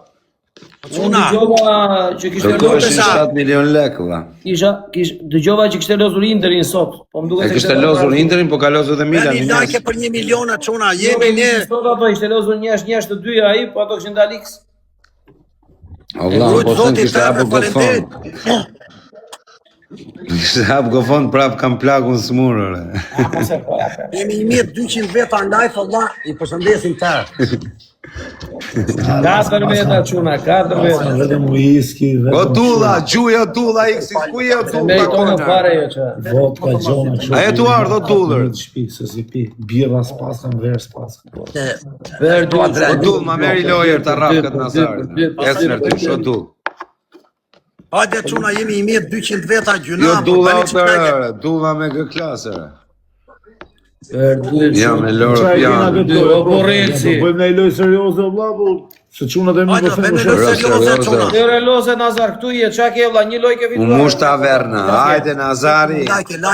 Speaker 2: Unë dëgjova që kishte
Speaker 5: Kërkojshin 7 milion lek, valla.
Speaker 2: Dëgjova që kishte lozur Interin sot. Po më duket
Speaker 5: E kishte lozur Interin, po ka lozur dhe Milan.
Speaker 1: Një like për 1 milion çuna, jemi ne.
Speaker 2: Sot ato ishte lozur njësh të dyja ai, po ato kishin dalë X.
Speaker 5: O valla, po thënë kishte hapur ku fond. Kishte hapur ku fond prap kam plakun smurur.
Speaker 1: Jemi 1200 veta në live valla, I përshëndesim tërë.
Speaker 2: 4 veta çuna, 4 veta.
Speaker 3: Vetëm whisky,
Speaker 5: O dulla, gjuja dulla X, ku je dulla?
Speaker 2: Meriton fare jo ç'a.
Speaker 3: vodka, gjona, çu.
Speaker 5: A e tu ardh o dullër?
Speaker 3: Shtëpi, se si pi. Birra s'pas kam, ver s'pas.
Speaker 2: Verdu,
Speaker 5: O dull, ma meri lojër të rrap këtë Nazarin. Esner ty, sho dull.
Speaker 1: Hajde çuna, jemi 1200 veta gjuna.
Speaker 5: Jo dulla o tërë, dulla me gë klasër.
Speaker 2: verdu.
Speaker 5: Ja me lorë pjanë.
Speaker 2: Borrelsi.
Speaker 3: Po bëjmë një lojë serioze vlla, po se çuna dhe më
Speaker 1: Hajde,
Speaker 3: po them.
Speaker 1: bëjmë lojë serioze çuna.
Speaker 2: Dere loze Nazar këtu je, çka ke vlla, një lojë ke
Speaker 5: U
Speaker 2: fituar.
Speaker 5: mush taverna, hajde Nazari.
Speaker 1: Like çuna,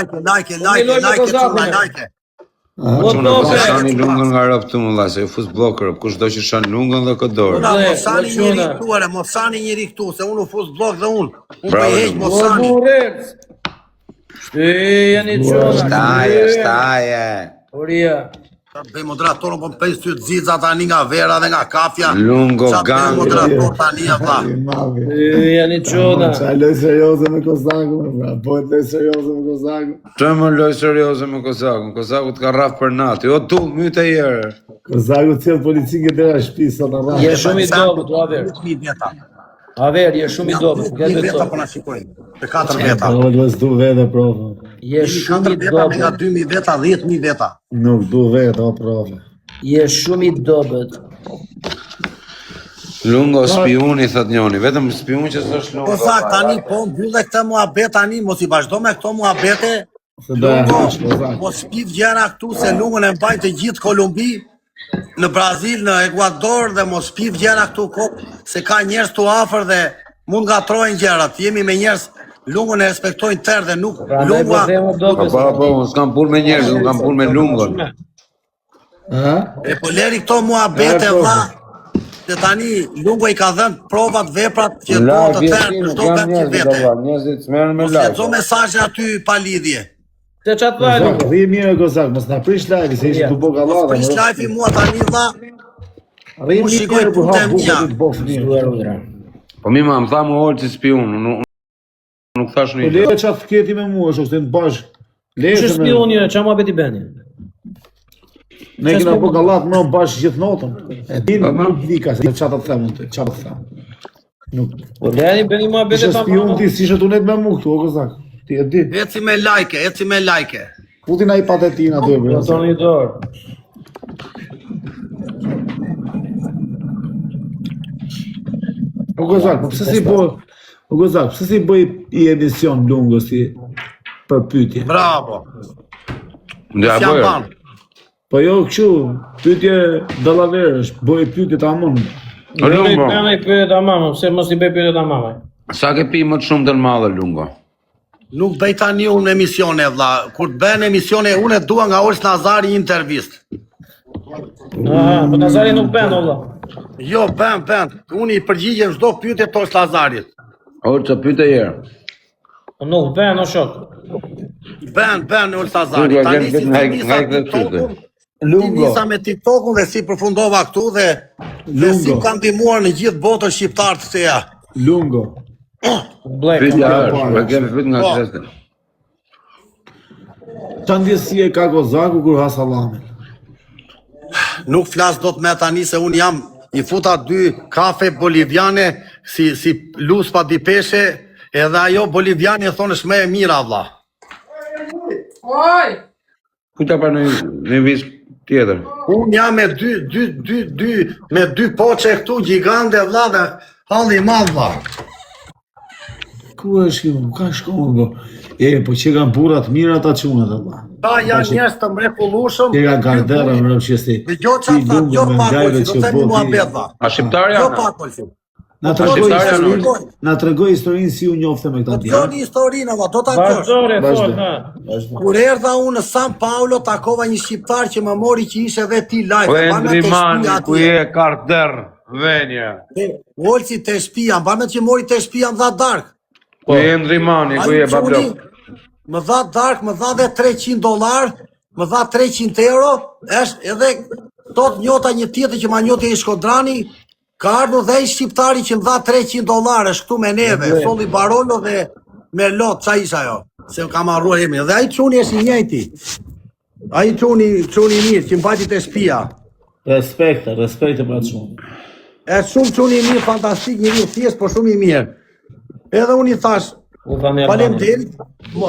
Speaker 1: like.
Speaker 5: Çuna, po shani lungën nga rëp të mulla, se ju fus blokër, kush do që shan lungën dhe këtë dorë.
Speaker 1: Mosani njëri këtu, ere, Mosani njëri këtu, se unë u fus blok dhe unë. Unë
Speaker 5: Bravo,
Speaker 1: për heq Mosani.
Speaker 2: Jeni çuna.
Speaker 5: Shtaje.
Speaker 2: Oria.
Speaker 1: Bëj moderatorën po pëj sy të ziza tani nga vera dhe nga kafja.
Speaker 5: Lungo gang.
Speaker 1: Moderator tani vlla.
Speaker 2: Janë çona.
Speaker 3: Qa loj serioze me Kozakun, bra. Po loj serioze me Kozakun.
Speaker 5: Që më loj serioze me Kozakun? Kozaku t'ka rraf për natë. Jo tu, myte jere.
Speaker 3: Kozaku cilë policin ke dera shpi sot në rraf.
Speaker 2: Je shumë i dobët, Aver.
Speaker 1: 1000 veta.
Speaker 2: Aver, je shumë i dobët.
Speaker 1: 1000 veta po na shikojnë. Të 4 veta.
Speaker 3: Po loj du vete, profe.
Speaker 2: Je shumë i
Speaker 1: 4 veta me nga
Speaker 2: dobët.
Speaker 1: 2000 veta, 10000 veta.
Speaker 3: Nuk du vete, o profe.
Speaker 2: Je shumë i dobët.
Speaker 5: Lungo spiuni, thot njoni. Vetëm spiun që s'është lungo.
Speaker 1: Kozak tani po mbyllë këtë muhabet tani, mos i vazhdo me këto muhabete.
Speaker 3: Se do e hash, Kozak.
Speaker 1: Mos shpif gjëra këtu se lungun e mbajnë të gjithë Kolumbi, në Brazil, në Ekuador dhe mos shpif gjëra këtu se ka njerëz tu afër dhe mund ngatrojnë gjërat. Jemi me njerëz lungun e respektojnë tërë dhe nuk lungua.
Speaker 5: Po, unë s'kam punë me njerëz, unë kam punë me lungon.
Speaker 1: E po leri këto muhabete vlla. Se tani lungu i ka dhënë provat, veprat që do të tërë për çdo vete.
Speaker 5: Njerëzit s'merren me
Speaker 1: Mos
Speaker 5: lajë.
Speaker 1: lexo mesazhe aty pa lidhje.
Speaker 2: Te çat vajnë.
Speaker 3: Rri mirë Kozak, mos na prish live, se ishte tu bo gallata.
Speaker 1: Prish live mua tani vlla.
Speaker 3: Rri
Speaker 1: Unë shikoj
Speaker 3: mirë,
Speaker 1: punët e
Speaker 3: buka
Speaker 1: mia.
Speaker 3: të bof mirë.
Speaker 5: Po mi ma më tha mu olë që spion, nuk thash
Speaker 3: Po
Speaker 5: një.
Speaker 3: leje qatë fketi me mua, është të në bashkë. Leje
Speaker 2: Që
Speaker 3: se me...
Speaker 2: spioni, qa ma beti beni?
Speaker 3: Ne kena po gallat më bashkë gjithë notën. E din nuk vika, se qatë të themun të, qatë të themun. Nuk.
Speaker 2: Po leni beni ma beti
Speaker 3: Ishe
Speaker 2: ta
Speaker 3: spion ti, si ishe tunet me mu këtu, o Kozak. Ti e di.
Speaker 1: Eci me like, eci me like.
Speaker 3: Putin a i patetina të e bërë.
Speaker 2: Toni dorë.
Speaker 3: O Kozak, po pse si bëj... O Kozak, pse si bëj i emision lungo si për pytje?
Speaker 1: Bravo.
Speaker 5: Ndja
Speaker 1: Jam
Speaker 5: bërë.
Speaker 1: ban.
Speaker 3: Po jo kështu, pytje dallaverësh, bëj pytje ta mund.
Speaker 5: O lungo,
Speaker 2: Bëj pyetje ta mama, pse mos i bëj pyetje ta mama?
Speaker 5: sa ke pi më të shumë të në madhe lungo?
Speaker 1: Nuk bëj tani unë emisione vlla. Kur të bën emisione unë e dua nga Ols Nazari një intervistë.
Speaker 2: Aha, po Nazari nuk bën valla.
Speaker 1: Jo, bën. Unë i përgjigjem çdo pyetje të Ols Nazarit.
Speaker 5: Olë që pyte jere.
Speaker 2: Po nuk bën o shok.
Speaker 1: Bën Ols Nazari.
Speaker 5: Lungo,
Speaker 1: Tani si
Speaker 5: nga i
Speaker 1: nisa
Speaker 5: këtë
Speaker 1: TikTokun,
Speaker 3: Lungo.
Speaker 1: nisa me TikTokun dhe si përfundova këtu dhe si
Speaker 3: Lungo.
Speaker 1: kam ndihmuar në gjithë botën shqiptar të këteja.
Speaker 3: Lungo.
Speaker 2: Blek.
Speaker 5: Pytja është, me kemi pyt nga
Speaker 1: Po.
Speaker 5: shreste.
Speaker 3: Qa ndjesi e ka Kozaku kur ha salamin?
Speaker 1: Nuk flas dot me tani se unë jam i futa 2 kafe boliviane si lus pa di peshe edhe ajo boliviane thonë është më e mira vlla.
Speaker 5: Pyta pa në vis tjetër.
Speaker 1: Unë jam me me 2 poçe këtu gjigande vlla dhe halli i madh vlla.
Speaker 3: Ku është kjo? Ka shkonë, bo? Po që kanë burat mirë ata qunat, Allah.
Speaker 1: Ta janë njerëz të mrekullueshëm.
Speaker 3: Që kanë gardera, më rëmë që si.
Speaker 1: Dhe gjo çfarë tha, gjo pakolsi, do të themi muhabet vlla.
Speaker 5: A shqiptar
Speaker 1: Gjo
Speaker 5: janë?
Speaker 1: pakolsi.
Speaker 3: Na tregoj historinë si u njofte me këta
Speaker 1: Do
Speaker 3: tjerë.
Speaker 1: të historinë vlla, do ta dëgjosh.
Speaker 2: Vazhdore,
Speaker 3: Vazhdo.
Speaker 2: thot, ha.
Speaker 1: Kur erdha unë në San Paulo, takova një shqiptar që më mori që ishe dhe ti live.
Speaker 5: Po e
Speaker 1: Mba me te
Speaker 5: ndrimani,
Speaker 1: shtëpia
Speaker 5: ku
Speaker 1: atje.
Speaker 5: je karter, venja.
Speaker 1: Olsi te shtëpia, mba me që mori te shtëpia më dha dark.
Speaker 5: Ku je ndrimani, ku je bablok.
Speaker 1: Më dha dark, më dha dhe $300, më dha 300 euro, është edhe tot njota një tjetër që ma njote i Shkodrani, ka ardhur dhe i shqiptari që më dha $300, është këtu me neve, solli Barolo dhe Merlot, qa isha jo, se kam arruar emrin, dhe ai çuni është i njëjti. Ai çuni mirë, që mbajti te shtëpia.
Speaker 3: Respekte për atë shumë.
Speaker 1: Është shumë çuni mirë, fantastik, njëri thjesht, por shumë i mirë. Edhe unë i thash,
Speaker 2: U tha mirë.
Speaker 1: faleminderit,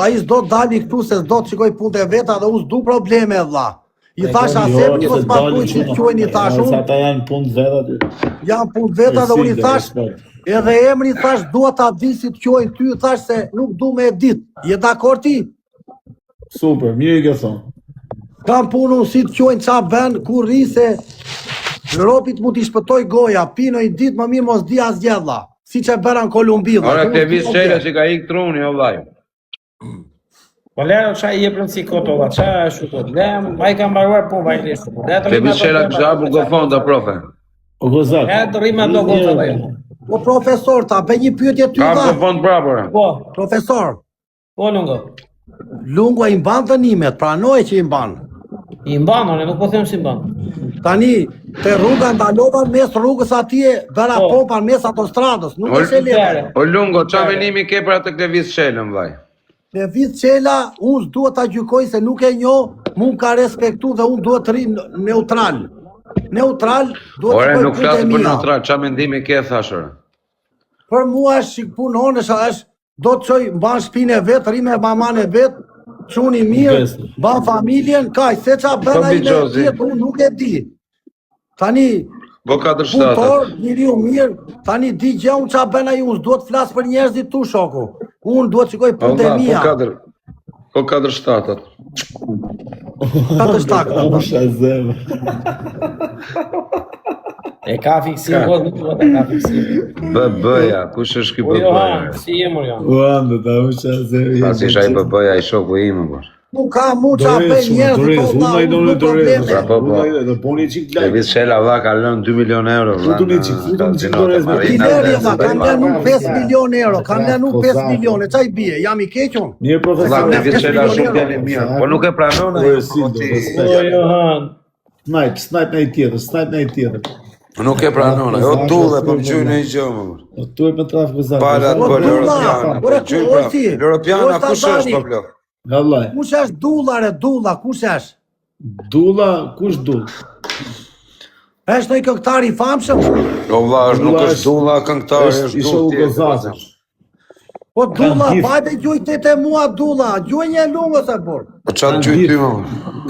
Speaker 1: ai s'do të dali këtu se s'do të shikoj punët e veta dhe unë s'du probleme vlla. I thash asem mos ma thuj që t'quajnë i thash unë,
Speaker 3: Ata janë punë veta ty.
Speaker 1: janë punë veta dhe unë i thash, edhe emri thash dua ta di si t'quajnë ty, thash se nuk du me e dit. Je dakord ti?
Speaker 3: Super, mirë i ke thonë.
Speaker 1: Kam punën si t'quajnë qa bën, ku rri se Ropit mu t'i shpëtoj goja, pino i dit më mirë mos di asgjë vlla. Si që bëra në Kolumbi vlla.
Speaker 5: Ora këte vis qele që ka ik truni, o vlaj.
Speaker 2: Po lero qa i jepën si kotolla, qa është këto? Le, ma i kam mbaruar punë, vaj lishtë.
Speaker 5: Te vis qele kësha hapur gofonda, profe.
Speaker 3: O Kozak.
Speaker 2: E të rrima do kotolla jo.
Speaker 1: Po profesor, ta bëj një pyetje ty
Speaker 5: Ka
Speaker 1: vlla.
Speaker 5: gofond brapore.
Speaker 2: Po,
Speaker 1: Profesor,
Speaker 2: po lungo.
Speaker 1: Lungu i mban dënimet, pranoj që i mban.
Speaker 2: I mban, nuk po them si mban.
Speaker 1: Tani, te rruga ndalova mes rrugës atje, bëra pompa mes autostradës, nuk është e lehtë.
Speaker 5: O Lungo, qa menimi ke për atë Lëviz Çelën, vllai?
Speaker 1: Lëviz Çela, unë duhet ta gjykoj se nuk e njoh, mu ka respektu dhe unë duhet të ri neutral. Neutral, duhet të
Speaker 5: Ore,
Speaker 1: bëj
Speaker 5: nuk
Speaker 1: punë
Speaker 5: flasë për
Speaker 1: mia.
Speaker 5: neutral, qa mendimi ke thashër?
Speaker 1: Për mua është punon është do të çoj mban shtëpinë e vet, rri me maman e vet, çuni mirë, mban familjen, kaj, se qa bën ai me tjetë, unë nuk e di. Tani,
Speaker 5: Bo 4-7.
Speaker 1: punëtor, njeriu mirë, tani di gjë unë qa bën ai, unë duhet flas për njerëzit tu shoku. Unë duhet shikoj punët e mia.
Speaker 5: Po 4-7.
Speaker 1: Ka të shtakë.
Speaker 3: Shazem.
Speaker 2: E ka fiksim, po nuk e ka fiksim.
Speaker 5: BB-ja, kush është ky
Speaker 2: Po Johan,
Speaker 5: BB-ja?
Speaker 2: si je mor Johan?
Speaker 3: Uanda, ta u Shazem.
Speaker 5: Pas isha i BB-ja i shoku im, po.
Speaker 1: Nuk ka mu qa bën njerëzit, po valla, unë nuk probleme.
Speaker 3: Do poni çik lajm.
Speaker 5: Lëviz Çela vlla ka lënë 2 milion euro.
Speaker 3: Futuni çik dorez me
Speaker 1: Dineri, valla, kam lënu 5 milion euro, kam lënu 5 milion, e çaj bie, jam i kequn.
Speaker 3: Mirë profesor.
Speaker 5: Lëviz Çela shumë djalë mirë, po nuk e pranon ai.
Speaker 2: O Johan.
Speaker 3: Snipe në i tjetër.
Speaker 5: Nuk e pranon ai. O tulle, po më gjynë i gjë, më.
Speaker 3: Tu e me trafiku zakon.
Speaker 5: Parat po
Speaker 1: Dulla,
Speaker 5: Europiana. Po gjynë pra. Europiana kush është po blok?
Speaker 3: Vallaj.
Speaker 1: Kush është dulla, kush është?
Speaker 3: Dulla, kush dull?
Speaker 1: Është një këngëtar i famshëm?
Speaker 5: O vlla, është nuk është dulla këngëtar, është
Speaker 3: I shoku
Speaker 5: dull
Speaker 3: Kozaka.
Speaker 1: Po dulla,
Speaker 3: Kanë
Speaker 1: vajte gjujte te mua dulla, gjuaj një lungës e bor.
Speaker 5: Po çfarë gjyj ty më?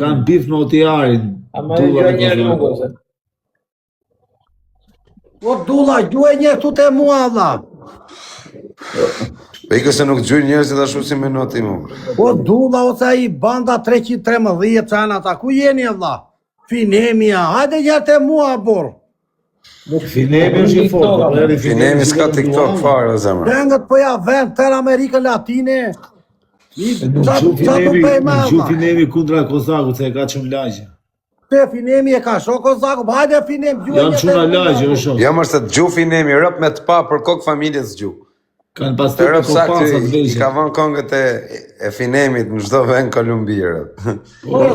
Speaker 3: Kanë bif me otiarin.
Speaker 2: Ama jo një lungo se.
Speaker 1: Po dulla, gjuaj një këtu te mua, valla.
Speaker 5: Ikë se nuk gjyj njerëzit ashtu si me noti më.
Speaker 1: Po dulla ose ai banda 313 çan ata, ku jeni valla? Finemia, hajde një te mua bor.
Speaker 3: Finemi është i fortë.
Speaker 5: Finemi s'ka TikTok fare zemra.
Speaker 1: Dengët po ja vend ter Amerikën Latine.
Speaker 3: Gju Finemi kundra Kozakut, se e ka qëmë lagje.
Speaker 1: Te Finemi e ka shok Kozaku, hajde Finemi, gjuaj
Speaker 3: Janë quna lagje, është shok.
Speaker 5: Jam është të gju Finemi, rëp me të pa për kokë familjes gju.
Speaker 3: Kanë pas
Speaker 5: Të
Speaker 3: të
Speaker 5: rëp saktë
Speaker 3: kopasat
Speaker 5: i
Speaker 3: veshje.
Speaker 5: ka vënë kongët e Finemit në çdo vend Kolumbirë.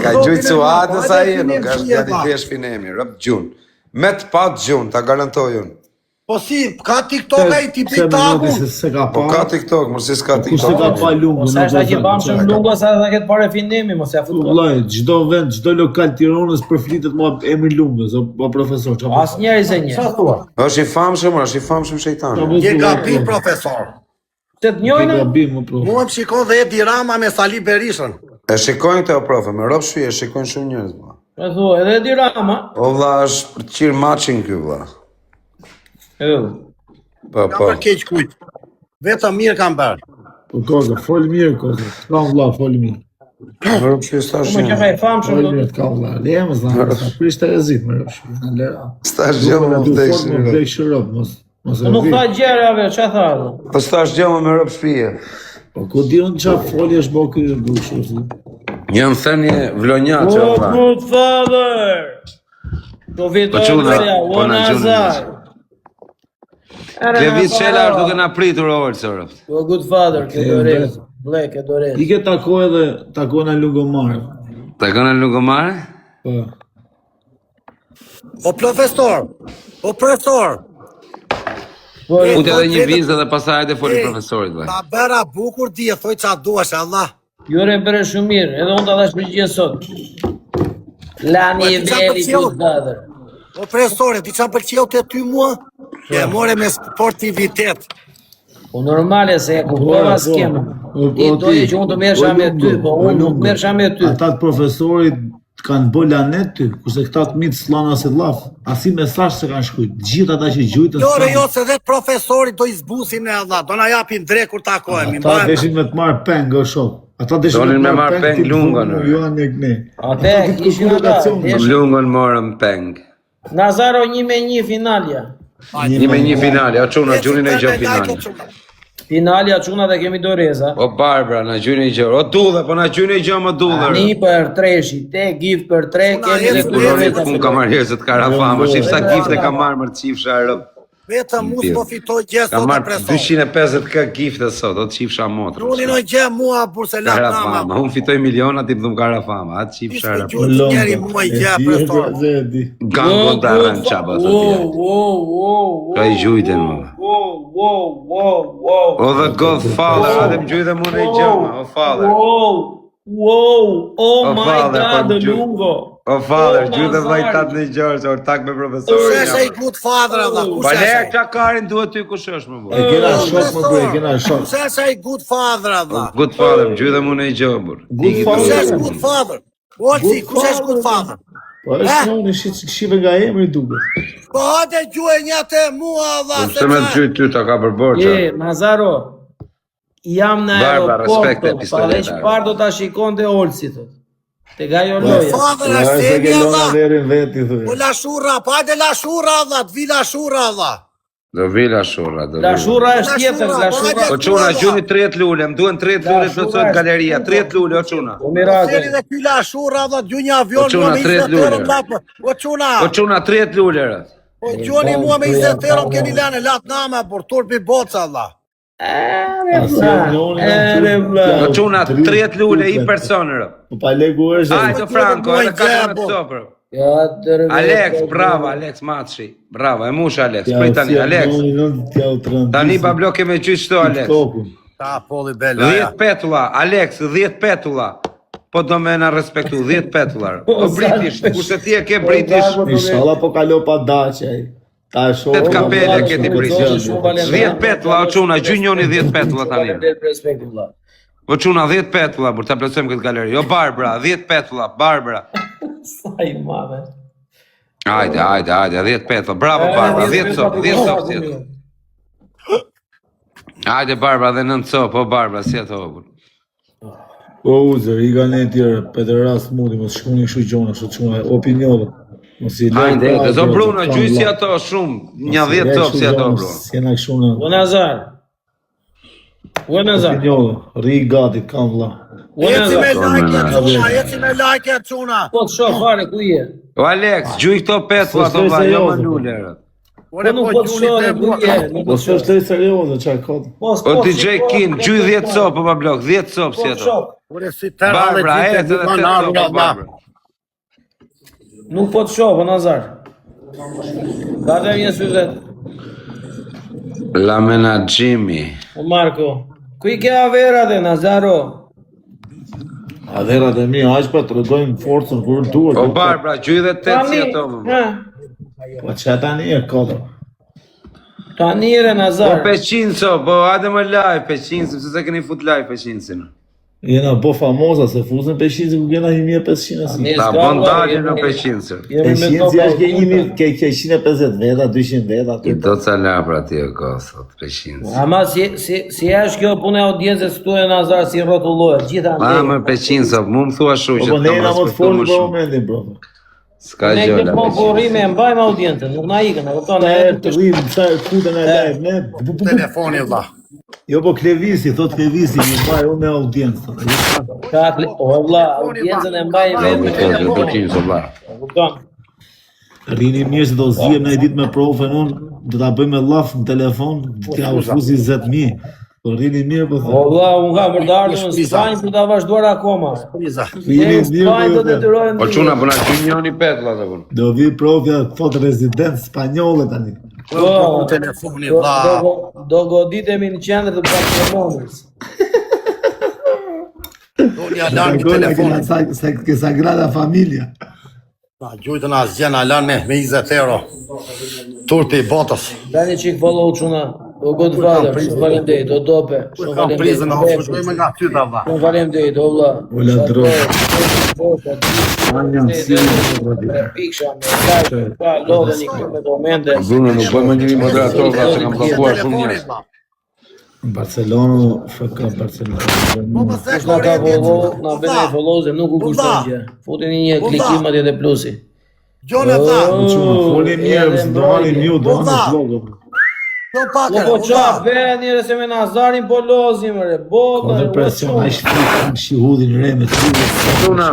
Speaker 5: Ka gjujtë suatës ai, nuk është djali thjesht Finemi, rëp gjun. Me të pa gjun, ta garantoj unë.
Speaker 1: Po si, ka TikTok ai ti TikTokun?
Speaker 3: Se ka
Speaker 5: Po ka
Speaker 3: pa.
Speaker 5: TikTok, mos si s'ka
Speaker 3: Kush se ka
Speaker 5: TikTok.
Speaker 3: pa lungë.
Speaker 2: Sa është që bam shumë lungo sa ta ketë parë finemi, mos ja fut.
Speaker 3: Vllai, çdo vend, çdo lokal Tiranës përflitet mua emri Lungës, o profesor.
Speaker 2: Asnjëri se një.
Speaker 1: Sa thua?
Speaker 5: Është i famshëm shejtan.
Speaker 1: Je gabim profesor.
Speaker 2: Të të njojnë?
Speaker 3: Gabim, mo prof.
Speaker 1: Mua më shikon dhe Edi Rama me Sali Berishën.
Speaker 5: E shikojnë të o profe, me rob shpije, shikojnë shumë njerëz. Vlla.
Speaker 2: E thua, edhe Edi Rama.
Speaker 5: O vlla, është për qirë matching ky vlla. Po,
Speaker 1: Kam
Speaker 5: po.
Speaker 1: për keq kujt. Vetëm mirë kam bërë.
Speaker 3: Po koza, fol mirë koza. Ka vlla, fol mirë.
Speaker 5: Me rob shpije s'tash
Speaker 2: Më që ka
Speaker 5: gjë.
Speaker 2: i famshëm
Speaker 3: Fol
Speaker 2: do
Speaker 3: mirë ka vlla. Lemë zna, sa prish të rezit më rëpsh. Në lera.
Speaker 5: S'tash gjë më
Speaker 3: Du
Speaker 5: vdek
Speaker 3: fort më vdek shërop, mos e
Speaker 2: Nuk
Speaker 3: vi.
Speaker 2: tha gjerave, që tha?
Speaker 5: Po s'tash gjë më me rob shpije.
Speaker 3: Po ku di unë qa foli është bo kërë dushë.
Speaker 5: Jam thënie vlonja që
Speaker 2: Oh,
Speaker 5: vlla.
Speaker 2: good father! Do
Speaker 5: Po çuna, po na
Speaker 2: Azar.
Speaker 5: Lëviz Çela është duke na pritur Olsor.
Speaker 2: Oh, good father, ke dorez. Blek, ke dorez.
Speaker 3: I ke takoj në Lungomar.
Speaker 5: Ta kanë Lungomare?
Speaker 3: Po.
Speaker 1: O profesor, o profesor.
Speaker 5: Unë të edhe një vizë dhe pasaj hajde foli profesorit vllai.
Speaker 1: Ta bëra bukur di, thoj qa duash, Allah.
Speaker 2: Jure bërë shumë mirë, edhe unë të dash përgjigje sot. Lani e veri, good father.
Speaker 1: O profesore, ti qa pëlqeu të ty mua? E more me sportivitet.
Speaker 2: Po normale se e kuptova skemën. Ti doje që unë të merrsha me ty, po unë nuk merrsha me ty.
Speaker 3: Ata të profesorit kanë bo lanet ty, kurse këta të mitë s'lana si laf. Asi mesazh se kanë shkujt. Gjithë ata që gjujtën
Speaker 1: Jo, se dhe profesorit do i zbusin e Allah, do na japin drejt kur takohemi.
Speaker 3: Ata deshin me të marrë peng, o shok. Ata deshin
Speaker 5: Donin me marrë peng Lungën.
Speaker 3: Jo anë e këne.
Speaker 2: Ate, ishin ata.
Speaker 5: Lungën morëm peng.
Speaker 2: Nazaro 1-1 finalja.
Speaker 5: 1-1 finale, a çuna gjunin e gjë finale.
Speaker 2: Finalja çuna dhe kemi doreza.
Speaker 5: O Barbara, na gjyni i gjë. O Dulle, po na gjyni i gjë më Dulle.
Speaker 2: Ani për treshi, te gift për tre, kemi dhe
Speaker 5: Unë kam marrë herë se të karafama, shif sa gifte kam marrë më të qifsha rëp.
Speaker 1: Vetëm mu s'po fitoj gjë
Speaker 5: Ka
Speaker 1: sot e
Speaker 5: marrë
Speaker 1: presoj.
Speaker 5: 250k gifte sot, do të qifsha motrë.
Speaker 1: Gjuni në gjë mua burse la
Speaker 5: Kara
Speaker 1: nama.
Speaker 5: fama, unë fitoj miliona, ti më dhëm kara fama, atë qifsha
Speaker 1: Ishte
Speaker 5: rap.
Speaker 1: gjuni njeri mua i gjë e presoj.
Speaker 5: Gango të arran qaba të tjerë. Ka i gjujten më. O the Godfather, adhe më gjujtë mu në i gjama, o father.
Speaker 2: Oh my
Speaker 5: father,
Speaker 2: god,
Speaker 5: po,
Speaker 2: Lungo.
Speaker 5: O father, gjujtë vajtat në i gjërë, që ortak me
Speaker 1: Kush
Speaker 5: profesorin.
Speaker 1: është ai good father Allah? Kush
Speaker 5: Pa
Speaker 1: është?
Speaker 5: le këta karin duhet ty kush është më bu.
Speaker 3: E kena shok më bërë, e kena shok.
Speaker 1: Kush është ai good father Allah?
Speaker 5: Good father, më gjujtë mu në i gjërë, bur.
Speaker 3: Good father.
Speaker 1: Kush është good father? Olsi, kush është good father?
Speaker 3: Po është unë shive nga emri duket.
Speaker 1: Po hajde gjuhë një të mua Allah.
Speaker 5: Se me të gjujtë ty ta ka përborqa.
Speaker 2: Je, Nazaro. Jam në
Speaker 5: Barba, respekte,
Speaker 2: aeroport, pa
Speaker 5: pistoletar.
Speaker 2: dhe çfarë do ta shikon dhe Olsi thot. Te ga jo loja.
Speaker 1: Father
Speaker 3: Ja,
Speaker 1: është
Speaker 3: se
Speaker 1: e
Speaker 3: ke lona
Speaker 1: Allah.
Speaker 3: verin veti thuj.
Speaker 1: Po la shurra, po hajde la shurra Allah, të vi la shurra Allah.
Speaker 5: Do vi la shurra, do vi.
Speaker 2: La shurra është tjetër, la shurra.
Speaker 5: O quna, gjuni 30 lule, më duen 30 lule të plëcojnë galeria, 30 lule, o quna.
Speaker 2: O mirakel.
Speaker 1: Sjeli dhe ky la shurra Allah, dy një avion
Speaker 5: Po çuna,
Speaker 1: mua me
Speaker 5: 30
Speaker 1: 20 euro
Speaker 5: lule.
Speaker 1: lapë. O çuna,
Speaker 5: O quna, 30 lule, rët.
Speaker 1: po gjoni mua me 20 euro më keni lënë lat nama por turpi boca Allah.
Speaker 5: O quna, 30 lule i personë, rët.
Speaker 3: Po pa legu është.
Speaker 5: Ajto Franco, edhe ka të në sopër.
Speaker 2: Ja, tërë.
Speaker 5: Alex, bravo, Alex Matshi. Bravo, e mush Alex, prit tani, Alex. Tani pa bloke me qysh shto, Alex.
Speaker 1: Ta polli bela.
Speaker 5: 10 petulla, Alex, 10 petulla. Po do me na respektu, 10 petullar. Po British, kurse ti e ke British,
Speaker 3: Inshallah po kalo pa dace ai. Ta shoh.
Speaker 5: 8 kapele ke ti British. 10 petulla, o quna, gjynjoni 10 petulla tani.
Speaker 2: Respekti vëlla.
Speaker 5: O quna, 10 petulla, bur ta plotësojmë këtë galeri. Jo Barbara, 10 petulla, Barbara.
Speaker 2: Sa i madhe.
Speaker 5: Hajde, 10 petulla. Bravo Barbara, 10 copë, 10 copë si ato. Hajde Barbara dhe 9 copë, o Barbara, si ato, bur.
Speaker 3: O uzer, i kanë e tjerë, pederast mudi, mos shkuni kështu gjona, kështu çuna opinionet. Mos i lë.
Speaker 5: Hajde, zo Bruno, gjyj si ato shumë, një 10 copë si ato, Bruno.
Speaker 3: Si jena kështu në
Speaker 2: O Nazar. O Nazar.
Speaker 3: opinionet, ri gati, kam vlla.
Speaker 2: O
Speaker 1: Eci me
Speaker 2: Nazar.
Speaker 1: like çuna, eci me like çuna.
Speaker 2: Po të shoh fare ku je.
Speaker 5: O Alex, gjyj këto petulla, ato vlla, jo më lule, rët.
Speaker 2: Po nuk po të shoh ku je. Nuk
Speaker 3: Po
Speaker 2: po të shoh.
Speaker 3: s'është serioze çfarë kod.
Speaker 5: O DJ Kin, gjyj 10 copë, pa blok, 10 copë si ato.
Speaker 1: Ore si tërë
Speaker 5: Barbara, e të dhe 8 copë, Barbara.
Speaker 2: Nuk po të shoh, o Nazar. Ka dhe një syzet.
Speaker 5: La menaxhimi.
Speaker 2: O Marko. Ku i ke avera dhe Nazaro?
Speaker 3: Adherat e mi, aq pa tregojnë forcën kur duhet.
Speaker 5: O Barbara, gjyj dhe 8 si ato, më.
Speaker 3: Po çka tani e kodë.
Speaker 2: Tani re
Speaker 5: Po
Speaker 2: Nazar.
Speaker 5: 500, po hajde më live 500, sepse se keni fut live 500.
Speaker 3: Jena bo famosa se fuzën 500 ku kena 1500 asi.
Speaker 2: Ne
Speaker 5: Ta
Speaker 2: s'ka
Speaker 5: bon
Speaker 2: valla,
Speaker 5: dalje në
Speaker 2: jemi-
Speaker 5: 500.
Speaker 2: Jemi me
Speaker 3: 500
Speaker 2: top.
Speaker 3: është ke 150 veta, 200 veta.
Speaker 5: I do ca lapra ti e kosot, 500.
Speaker 2: Ama si është kjo punë e audiencës këtu e Nazar si rrotullohet gjitha
Speaker 5: Ma më 500, mu më thua shu që
Speaker 3: Po
Speaker 5: të
Speaker 3: ne
Speaker 5: kam
Speaker 3: na më të
Speaker 5: respektu
Speaker 3: folë
Speaker 5: më
Speaker 3: për
Speaker 5: shumë.
Speaker 3: momentin, bro.
Speaker 5: S'ka
Speaker 2: Ne
Speaker 5: gjolla
Speaker 2: këtë po
Speaker 5: 500.
Speaker 2: burrime e mbajmë audiencën, nuk na ikën, e kupton?
Speaker 3: Ta e të rrim, sa e kutën e live, ne.
Speaker 1: telefoni valla.
Speaker 3: Jo po Klevisi, thot Klevisi, një mbaj unë me audiencë.
Speaker 2: O valla, audiencën e mbajmë
Speaker 5: Po më
Speaker 2: vetë,
Speaker 5: të 500, valla.
Speaker 2: e kupton?
Speaker 3: Rini mirë që do zhjem në ditë me profën unë, do ta bëjmë live në telefon, t'ja ufuzi 10.000. Po rini mirë po
Speaker 2: O
Speaker 3: thot.
Speaker 2: valla, unë kam për të ardhur në Spanjë për ta vazhduar akoma.
Speaker 1: Priza.
Speaker 3: Rini
Speaker 2: Në Spanjë do
Speaker 3: mirë po.
Speaker 2: detyrojmë.
Speaker 5: Po çuna po na gjynjoni petlla të pun.
Speaker 3: Do vi profja thot rezident spanjolle tani.
Speaker 1: Po telefoni valla.
Speaker 2: Do goditemi në qendër të Barcelonës.
Speaker 1: Doni alarm në
Speaker 3: Gola
Speaker 1: telefon.
Speaker 3: que sagrada familia.
Speaker 1: Na gjujtën asgjën alarm me 20 euro. Turpi i botës.
Speaker 2: Dani çik follow çuna. O Godfather, shumë faleminderit, o dope. Shumë
Speaker 1: Kam prizën, a
Speaker 2: faleminderit.
Speaker 1: shkojmë nga ty ta valla.
Speaker 2: Shumë faleminderit, o vlla.
Speaker 3: Ola dro.
Speaker 2: Piksha me ka lodhen një këtu me komente.
Speaker 5: Bruno nuk bëjmë një moderator, valla, se kam bllokuar shumë njerëz.
Speaker 3: Barcelona, FK Barcelona.
Speaker 2: Kush na ka follow, na bën ai follow se nuk u kushton gjë. Futeni një klikim atje te plusi.
Speaker 1: Gjona tha.
Speaker 3: Foli mirë, do hani mute, do hani vlog.
Speaker 1: Do pak.
Speaker 2: Po qa, vere njëre se me Nazarin po lozim, re, bota,
Speaker 3: Ka depresion, ai shkruaj shihudin re me ty.
Speaker 5: Bruna,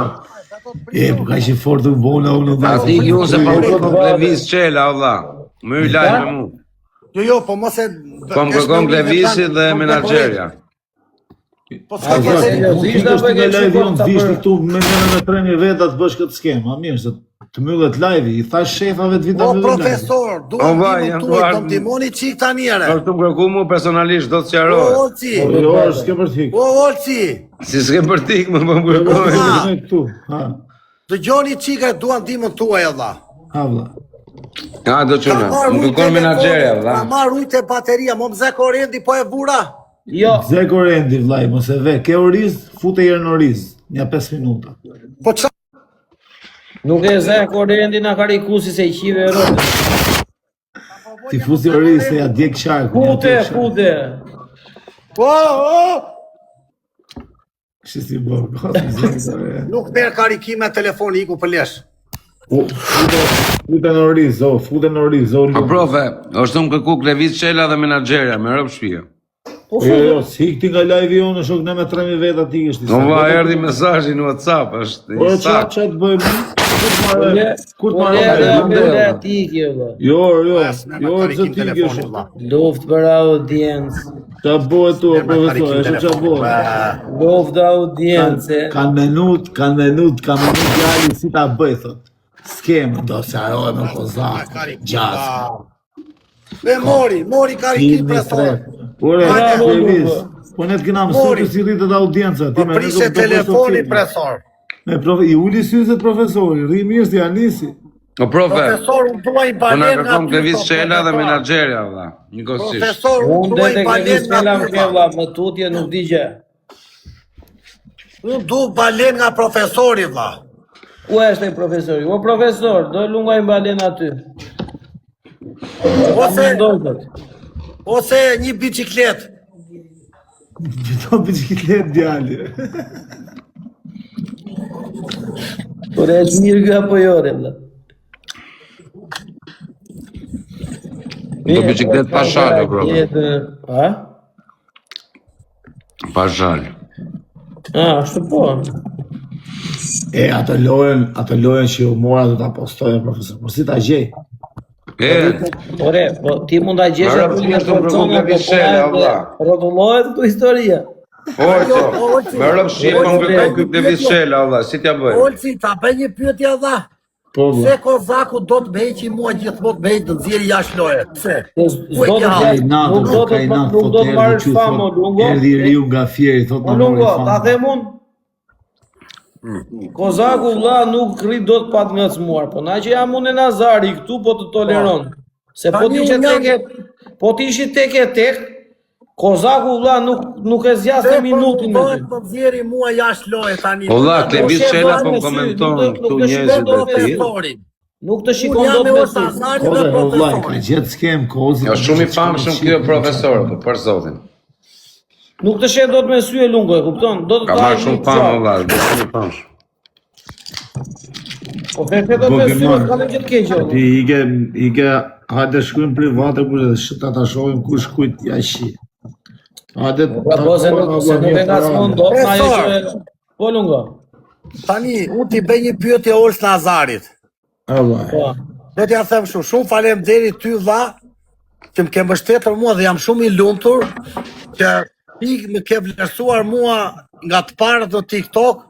Speaker 3: E, po ka që fort të bona unë.
Speaker 5: a ti ju se pa u në viz qela, valla. Më ju lajë me mu.
Speaker 1: Jo, po mos e...
Speaker 5: Kom kërkom Levisi dhe menaxherja.
Speaker 1: Po s'ka
Speaker 3: Zak,
Speaker 1: gjë.
Speaker 3: mund të shkosh në live on vishti këtu me 3.000 veta të bësh këtë skem, a mirë se të mbyllet live, i thash shefave të vita
Speaker 1: O
Speaker 3: mbyllet.
Speaker 1: profesor, duam ndihmën tuaj, të ndihmoni çik tani ere.
Speaker 5: Është më kërku mu personalisht, do të
Speaker 1: O
Speaker 5: sqarohet.
Speaker 1: Olci,
Speaker 3: Jo, s'ke për t'ik.
Speaker 1: o Olci,
Speaker 5: Si s'ke për tik, më më kërkoj.
Speaker 3: Ne këtu, ha,
Speaker 1: dëgjoni çika, duam ndihmën tuaj valla.
Speaker 3: ha vlla.
Speaker 5: Ha, do qëna, më kërkon menaxherja,
Speaker 1: Ka
Speaker 5: valla.
Speaker 1: marr ujtë e bateria, mo mze korrendi po e vura.
Speaker 2: Jo,
Speaker 3: Zeko rendi vllai, mos e ve, ke oriz, fute herë në oriz, nja 5 minuta.
Speaker 1: Po ç'a
Speaker 2: nuk e zë korrendi na karikusi se i qive rrot.
Speaker 3: Ti fusi oriz se ja djeg qarku.
Speaker 2: Fute.
Speaker 1: o,
Speaker 3: Kështë si bërë, gati,
Speaker 1: nuk merr karikime telefoni iku për lesh.
Speaker 3: fute në oriz, o, fute në oriz, o,
Speaker 5: Po profe, është më kërku Levis Qela dhe menaxherja, me rëp shpia.
Speaker 3: Jo, si këti nga live jonë, shok ne me 3.000 veta ti kështi.
Speaker 5: Në va, erdi mesazhi në WhatsApp, është
Speaker 3: O,
Speaker 5: i
Speaker 3: qa
Speaker 5: sakt.
Speaker 3: të bëjmë? Kur të marrë?
Speaker 2: Ti kjo vë.
Speaker 3: Jo,
Speaker 1: Me
Speaker 3: jo,
Speaker 1: karikim
Speaker 3: që ti
Speaker 1: telefoni
Speaker 3: kështë.
Speaker 1: valla.
Speaker 2: Luft për audiencë.
Speaker 3: Qa bëhet tu,
Speaker 1: Me
Speaker 3: profesor,
Speaker 1: karikim
Speaker 3: e që qa
Speaker 1: telefoni.
Speaker 3: bëhet?
Speaker 2: Luft audiencë.
Speaker 3: Kanë minut gjalli si ta bëj, thot. Skemë, do se ajo me kozak, gjatë.
Speaker 1: Me mori karikim profesor.
Speaker 3: Ure,
Speaker 2: Bravo,
Speaker 3: Levis,
Speaker 2: Lugo.
Speaker 3: po ne të kena
Speaker 1: Mori.
Speaker 3: mësuar si rritet audienca.
Speaker 1: Po prishe telefoni profesor.
Speaker 3: I uli syzet profesori, rri mirë si Anisi.
Speaker 5: O profe,
Speaker 1: Profesor, unë duaj
Speaker 5: po na
Speaker 1: balen nga
Speaker 5: kërkom Levis Qela dhe menaxherja, valla. Njëkohësisht.
Speaker 1: Profesor, unë
Speaker 2: Unë
Speaker 1: duaj
Speaker 2: dhe të
Speaker 1: balen
Speaker 2: këvis
Speaker 1: nga
Speaker 2: kelam
Speaker 1: ty.
Speaker 2: kevla, më tutje nuk di gjë.
Speaker 1: Unë du balen nga profesori vlla.
Speaker 2: Ku është e profesori? O profesor, do lungaj balen aty.
Speaker 1: Ose një biciklet.
Speaker 3: Gjitho biciklet djali.
Speaker 2: Por e që mirë nga pojore, vla.
Speaker 5: Do biciklet pa shale, profe.
Speaker 2: Ha?
Speaker 5: Pa shal.
Speaker 2: Ashtu po.
Speaker 3: E, ato lojen që ju mora do ta postojnë, profesor. Po si ta gjej?
Speaker 2: Ore, po ti mund ta gjesh
Speaker 5: Mara, ti ashtu kërkon Levis Qela, valla.
Speaker 2: rrotullohet këtu historia.
Speaker 5: Oqo, me rëp shqip, po më kërkon këtë Levis Qela, valla, si t'ja bëjmë?
Speaker 1: Olci, ta bëj një pyetje vlla.
Speaker 3: Po,
Speaker 1: Se kozaku do të bëjqi mua gjithmonë bëjt në nxjerrë jashtë loje. Pse?
Speaker 2: S'do të
Speaker 3: ka i natë,
Speaker 2: nuk do të nuk do të marrësh famë, Lungo.
Speaker 3: Erdi riu nga fieri, thot
Speaker 2: O
Speaker 3: në
Speaker 2: Lungo,
Speaker 3: mori
Speaker 2: ta
Speaker 3: famë.
Speaker 2: them unë. Kozaku vlla nuk rrit dot pa të ngacmuar, po na që jam unë e Nazari këtu po të toleron. Se po ti që ti ishi tek, Kozaku vlla nuk e zgjasë minutin me ty.
Speaker 1: Po nxjerri mua jashtë loje tani.
Speaker 5: O vlla, Levis Qela po komenton këtu njerëzit e ti.
Speaker 2: Nuk të shikon dot me sy.
Speaker 3: Kode, o vlaj, ka gjithë skem, kozi.
Speaker 5: Jo, shumë i famshëm kjo profesor, po për zotin.
Speaker 2: Nuk të shet dot me sy e Lungo, e kupton? Do të
Speaker 5: Ka marrë shumë famë, valla, është shumë i famshëm.
Speaker 2: Po të dot me sy, ka në gjithë keqë.
Speaker 3: Ti ike, hajde shkujmë private, kur edhe shëta ta shohim kush kujt jashi. Hajde,
Speaker 2: Po se nuk e ngacmon dot, na që... Po Lungo.
Speaker 1: Tani, unë ti bëj një pyetje Ols Nazarit.
Speaker 2: Po.
Speaker 1: Do t'ja them shumë faleminderit ty vlla, që më ke mbështetur mua dhe jam shumë i lumtur që ti më ke vlerësuar mua nga të parët në TikTok,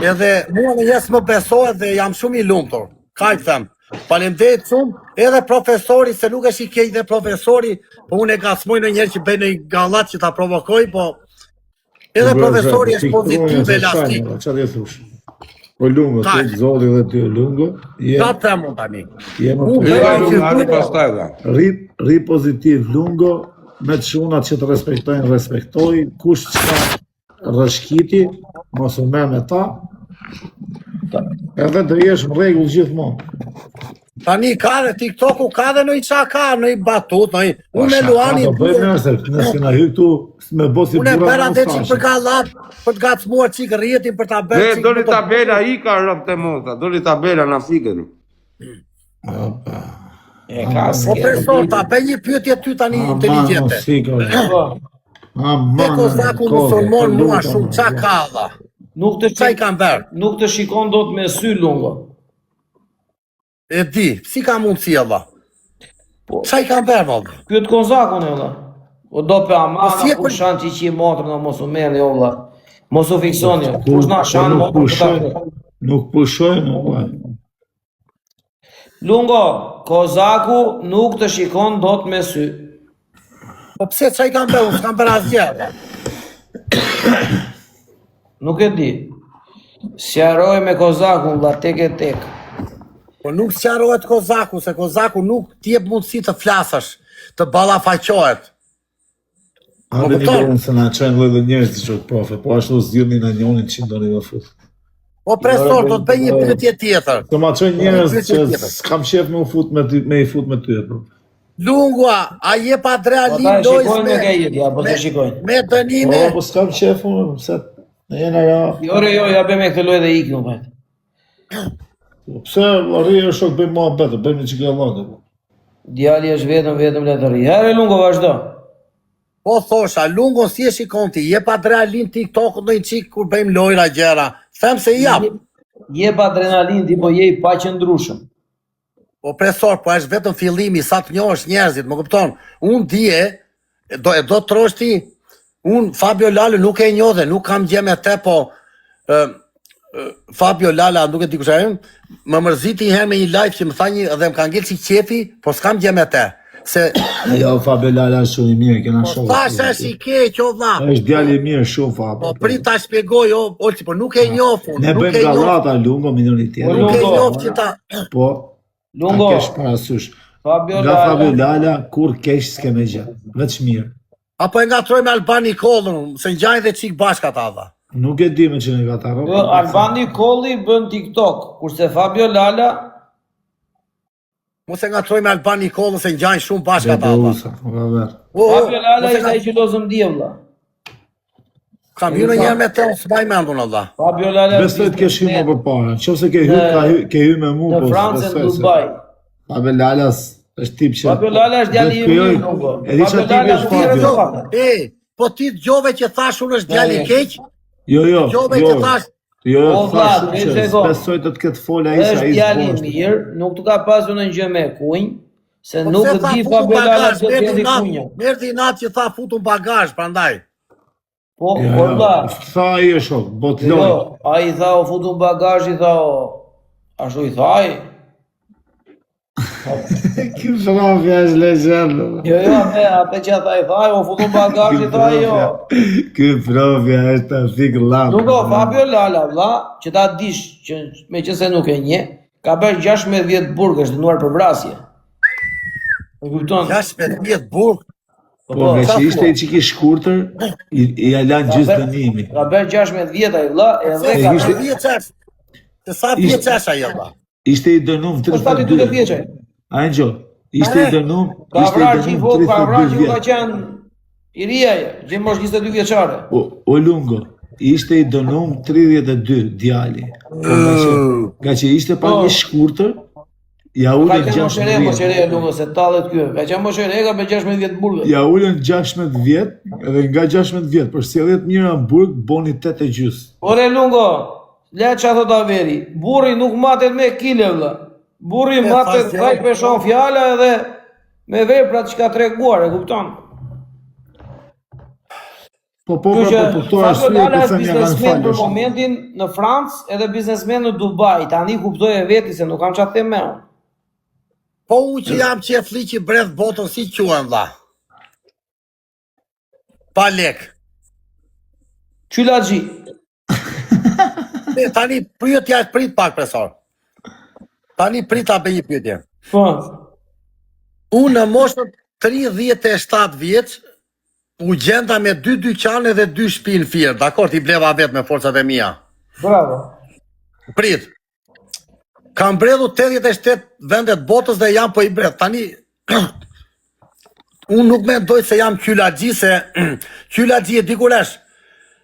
Speaker 1: edhe mua në jes më besohet dhe jam shumë i lumtur. Kaq them. Faleminderit shumë, edhe profesori, se nuk është i keq dhe profesori, po unë e gacmoj ndonjëherë që bëj një gallat që ta provokoj, po edhe profesori është pozitiv elastik.
Speaker 3: Çfarë e thosh? O Lungo, tek zoti dhe ty Lungo,
Speaker 1: Ka them unë tani.
Speaker 3: Rri pozitiv Lungo, me të shunat që të respektojnë, respektoj, kush çka rrëshkiti, mos u merr me ta, edhe të jesh në rregull gjithmonë.
Speaker 1: Tani ka dhe TikToku, ka dhe në i qa ka, në i batut, në i... Unë me Luani...
Speaker 3: Do bëjmë nëse na hyj këtu, me bosi
Speaker 1: Unë e
Speaker 3: burra
Speaker 1: bërë atë
Speaker 3: në
Speaker 1: që për gallat, për të gacmuar qikë rjetin, për ta bërë
Speaker 5: Ne,
Speaker 1: qikë...
Speaker 5: doli tabela, i ka rëp të mota, doli tabela në fikën.
Speaker 1: Profesor, ta bëj një pyetje ty tani inteligjente. E kozaku musulmon mua shumë, qa ka dha? Qa i kam bërë?
Speaker 2: Nuk të shikon dot me sy Lungo.
Speaker 1: E di, si ka mundësi dha? Qa i kam bërë, valla?
Speaker 2: Pyet Kozakun e valla. O do pe amana, kur shan që i motrë në mos u merë, jo valla. Mos u fiksoni, kush na shan motrë.
Speaker 3: Nuk pushojnë, valla.
Speaker 2: Lungo, Kozaku nuk të shikon dot me sy.
Speaker 1: Po pse qa i kam bërë, unë s'kam bërë asgjë.
Speaker 2: Nuk e di. Sjaroj me Kozakun, valla, tek e tek.
Speaker 1: Po nuk sqarohet Kozaku, se Kozaku nuk t'jep mundësi të flasësh, të ballafaqohet.
Speaker 3: A dhe një dorën se na qenë lloj dhe njerëz të qëtë profe, po ashtu zgjidhni në njonin që ndoni më fut.
Speaker 1: Po profesor, do të bëj një pyetje tjetër.
Speaker 3: Të ma qenë njerëz që s'kam qef me u fut me i fut me ty, bro.
Speaker 1: Lungua, a jep adrenalin lojës me dënime?
Speaker 3: Po s'kam qef unë, se në jena ra.
Speaker 2: Jo, ja bëjmë këtë lojë dhe iknu, vajt.
Speaker 3: Pse, arri shok bëjmë ma betë, bëjmë një qikë allate.
Speaker 2: Djali është vetëm le të rri. Herë Lungo, vazhdo.
Speaker 1: Po thosha, Lungon si e shikon ti, jep adrenalin TikTok në një qikë kur bëjmë lojra gjera. Them se jap.
Speaker 2: Jep adrenalin ti, po je i paqëndrueshëm.
Speaker 1: Po profesor, po është vetëm fillimi, sa të njohësh njerëzit, më kupton? Unë dije, do të trosh ti, unë Fabio Lala nuk e njoh dhe nuk kam gjë me te, po Fabio Lala, nuk e di kush ai, më mërziti një herë me një live që më tha një dhe më ka ngel si qefi, po s'kam gjë me te. Se
Speaker 3: jo, Fabio Lala është shumë i mirë, kena shohë.
Speaker 1: Po tash është i keq, o vlla.
Speaker 3: Është djali i mirë shumë Fabio.
Speaker 1: Po prit ta shpjegoj, o Olci, po nuk e njoh unë.
Speaker 3: Ne bëjmë gallata Lungo milioni tjetër.
Speaker 1: Nuk e njoh që ta.
Speaker 3: Po.
Speaker 2: Lungo.
Speaker 3: Kesh parasysh.
Speaker 2: Fabio
Speaker 3: Lala kur kesh s'ke me gjë. Veç mirë.
Speaker 1: Apo e ngatroj me Albani Kollën, se ngjajnë dhe çik bashkë ata dha.
Speaker 3: Nuk e di me që në gata.
Speaker 2: Albani Kolli bën TikTok, kurse Fabio Lala
Speaker 1: Mos e ngatroj me Albani Kollën se ngjajnë shumë bashkë ata dha.
Speaker 2: Fabio Lala ishte ai që lozëm djevlla.
Speaker 1: Kam hyrë një herë me të s'maj mendun Allah.
Speaker 2: Fabio Lala
Speaker 3: besoj të kesh hyrë më përpara. Nëse ke hyrë, ke hyrë me mua,
Speaker 2: po. Në Francë, në Dubai.
Speaker 3: Fabio Lala është tip që
Speaker 2: Fabio Lala është djali i mirë, Lungo.
Speaker 3: E di çfarë tipi është Fabio.
Speaker 1: Po ti dëgjove që thash unë është djali i keq?
Speaker 3: Jo.
Speaker 1: Dëgjove që thash
Speaker 3: Jo, besoj të ketë folë ai sa ai.
Speaker 2: Është djali i mirë, nuk të ka pasur në gjë me kunj, se nuk e di Fabio Lala do të jetë kunja.
Speaker 1: Merdi natë që tha futun bagazh, prandaj.
Speaker 2: Po, valla.
Speaker 3: Tha ai është shok, botloj.
Speaker 2: Jo, ai tha u futun bagazh, i tha ashtu i tha ai.
Speaker 3: Ky Fabio është legjend.
Speaker 2: Jo, atë që ata i tha, u futun bagazh, i tha jo.
Speaker 3: Ky Fabio është fik lam.
Speaker 2: Nuk o, Fabio Lala, vlla, që ta dish që meqense nuk e njeh, ka bërë 16 burg, është dënuar për vrasje. E kupton?
Speaker 1: 16 burg.
Speaker 3: Po, me që ishte i qiki shkurtër, i alan gjithë dënimi.
Speaker 2: Ka bërë 16 vjet ai vlla, edhe ka
Speaker 1: bërë vjeçash. Se sa vjeçash ai vlla?
Speaker 3: Ishte i dënum 32
Speaker 2: vjeç.
Speaker 3: Angjo, ishte i dënum,
Speaker 2: ka vrarë që ka vrarë që ka qenë i ri ai, gjimosh 22 vjeçare.
Speaker 3: O Lungo, ishte i dënum 32 djali. Nga që ishte pa një shkurtër, ja ullën 16 vjet.
Speaker 2: Moshere Lungo se tallet ky. Ka qenë moshere ka me 16 vjet burg.
Speaker 3: Ja ullën 16 vjet, edhe nga 16 vjet për sjelljet mira në burg boni 8 e gjys.
Speaker 2: Ore Lungo, le qa thot Averi, burri nuk matet me kile vlla. Burri matet kaq me shon fjala edhe me veprat që ka treguar, e kupton?
Speaker 3: Po këto arsye po them ja kanë falur.
Speaker 2: Për momentin në Francë edhe biznesmen në Dubai, tani kuptoj e veti se nuk kam çfarë them më.
Speaker 1: Po unë që jam qefli që bredh botën si quen dha. Pa lek.
Speaker 2: Qylaxhi.
Speaker 1: Tani pyetja është prit pak profesor. Tani prit ta bëj një pyetje.
Speaker 2: Po.
Speaker 1: Unë në moshën 37 vjeç u gjenda me 2 dyqane dhe 2 shtëpi në Fier. Dakor, ti bleva vetë me forcat e mia.
Speaker 2: Bravo.
Speaker 1: Prit. Kam bredhur 87 vendet botës dhe jam po i bredh. Tani unë nuk mendoj se jam qylaxhi, se qylaxhi e di kur është.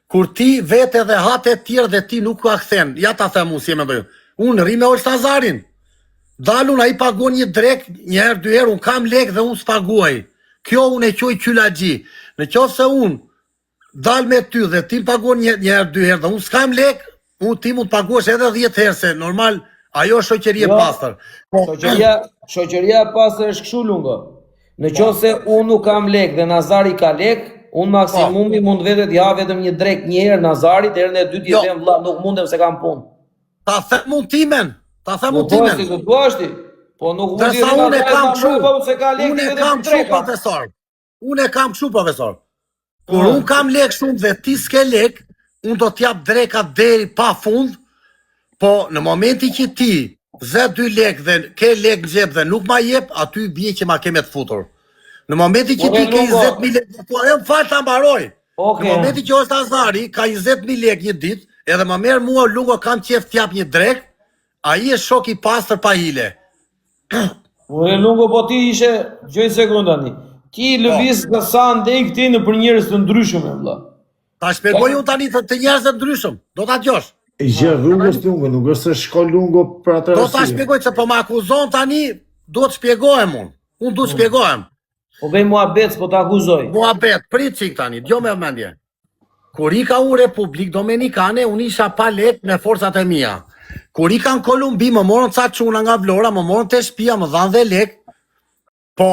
Speaker 1: Kur ti vete dhe hate tjerë dhe ti nuk ka kthen. Ja ta them unë si e mendoj. Unë rri me Olstazarin. Dalun ai pagon një drek, një herë, 2 herë, unë kam lek dhe unë s'paguaj. Kjo unë e quaj qylaxhi. Në qoftë se unë dal me ty dhe ti pagon një herë, 2 herë dhe unë s'kam lek, unë ti mund të paguash edhe 10 herë, se normal ajo shoqëri e pastër.
Speaker 2: Shoqëria e pastër është kështu Lungo. Në qoftë se unë nuk kam lek dhe Nazari ka lek, unë maksimumi mund vetë t'ja vetëm një drek një herë Nazarit, herën e dytë i them vlla, nuk mundem se kam punë.
Speaker 1: Ta them mund timen. Ta them mund
Speaker 2: Po
Speaker 1: timen.
Speaker 2: ti do ti. Po nuk mundi
Speaker 1: Dërsa unë e kam
Speaker 2: se ka lek
Speaker 1: Unë e
Speaker 2: vetëm
Speaker 1: kam kështu
Speaker 2: dreka.
Speaker 1: profesor. Unë e kam kështu profesor. Kur unë kam lek shumë dhe ti s'ke lek, unë do t'jap dreka deri pa fund, po në momenti që ti zë 2 lek dhe ke lek në xhep dhe nuk ma jep, aty bie që ma keme të futur. Në momenti që ti ke 20.000 lek, po e më falë ta mbaroj. Në momenti që është Nazari ka 20.000 lek një ditë, edhe më merr mua Lungo kam qef t'jap një drek, ai është shok i pastër pa hile.
Speaker 2: Ore Lungo, po ti ishe, gjoj sekundani, ti lëviz dhe sa ndej këti në për njerëz të ndryshëm e vlla.
Speaker 1: Ta shpjegoj unë tani të njerëz të ndryshëm, do ta dëgjosh.
Speaker 3: E gjë rrugës Lungo, nuk është se shko Lungo për atë
Speaker 1: Do ta shpjegoj se po më akuzon tani, do të shpjegohem unë. Unë do të shpjegohem.
Speaker 2: Po bëj muhabet, po të akuzoj.
Speaker 1: Muhabet, prit çik tani, dëgjoj me mendje. Kur i ka u Republikë Dominikane, unë isha pa lek me forcat e mia. Kur i ka në Kolumbi, më morën ca çuna nga Vlora, më morën te shtëpia, më dhanë dhe lek. Po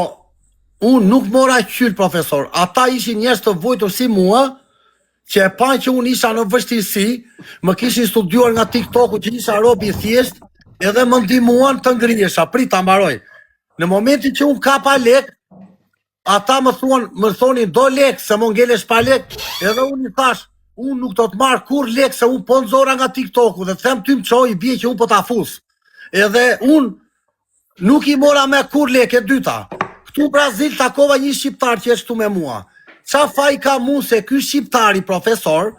Speaker 1: unë nuk mora qyr profesor. Ata ishin njerëz të vujtur si mua, që e pa që unë isha në vështirësi, më kishin studiuar nga TikToku që isha robi i thjesht, edhe më ndihmuan të ngrihesha, prit ta mbaroj. Në momentin që unë kapa lek, ata më thonin do lek se më ngelesh pa lek, edhe unë i thash, unë nuk do të marr kur lek se unë po nxora nga TikToku dhe them ty më çoj, bie që unë po ta fus. Edhe unë nuk i mora me kur lek e dyta. Këtu në Brazil takova një shqiptar që është këtu me mua. Qa faj ka mu se ky shqiptari profesor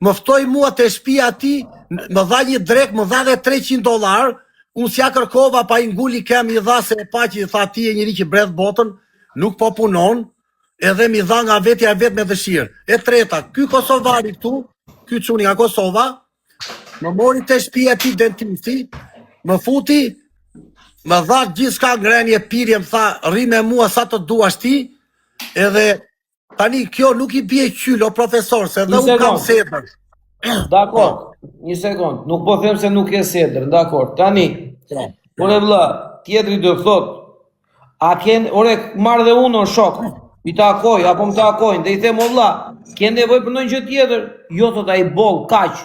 Speaker 1: më ftoi mua te shtëpia ti, më dha një drek, më dha dhe $300, unë s'ja kërkova pa i nguli kem i dha se e pa që i tha ti e njëri që bredh botën, nuk po punon, edhe mi dha nga vetja vet me dëshirë. E treta, ky kosovari këtu, ky çuni nga Kosova, më mori te shtëpia ti dentisti, më futi, më dha gjithçka ngrenje pirje, më tha rri me mua sa të duash ti, edhe tani kjo nuk i bie qyl o profesor, se dhe unë kam sedër.
Speaker 2: Dakor, një sekund, nuk po them se nuk e sedër, dakor. Tani, ore vlla, tjetri do thot, a ken, ore marr dhe unë o shok, i takoj, apo më takojnë, dhe i them o vlla, ke nevojë për ndonjë gjë tjetër? Jo, thot ai boll, kaq.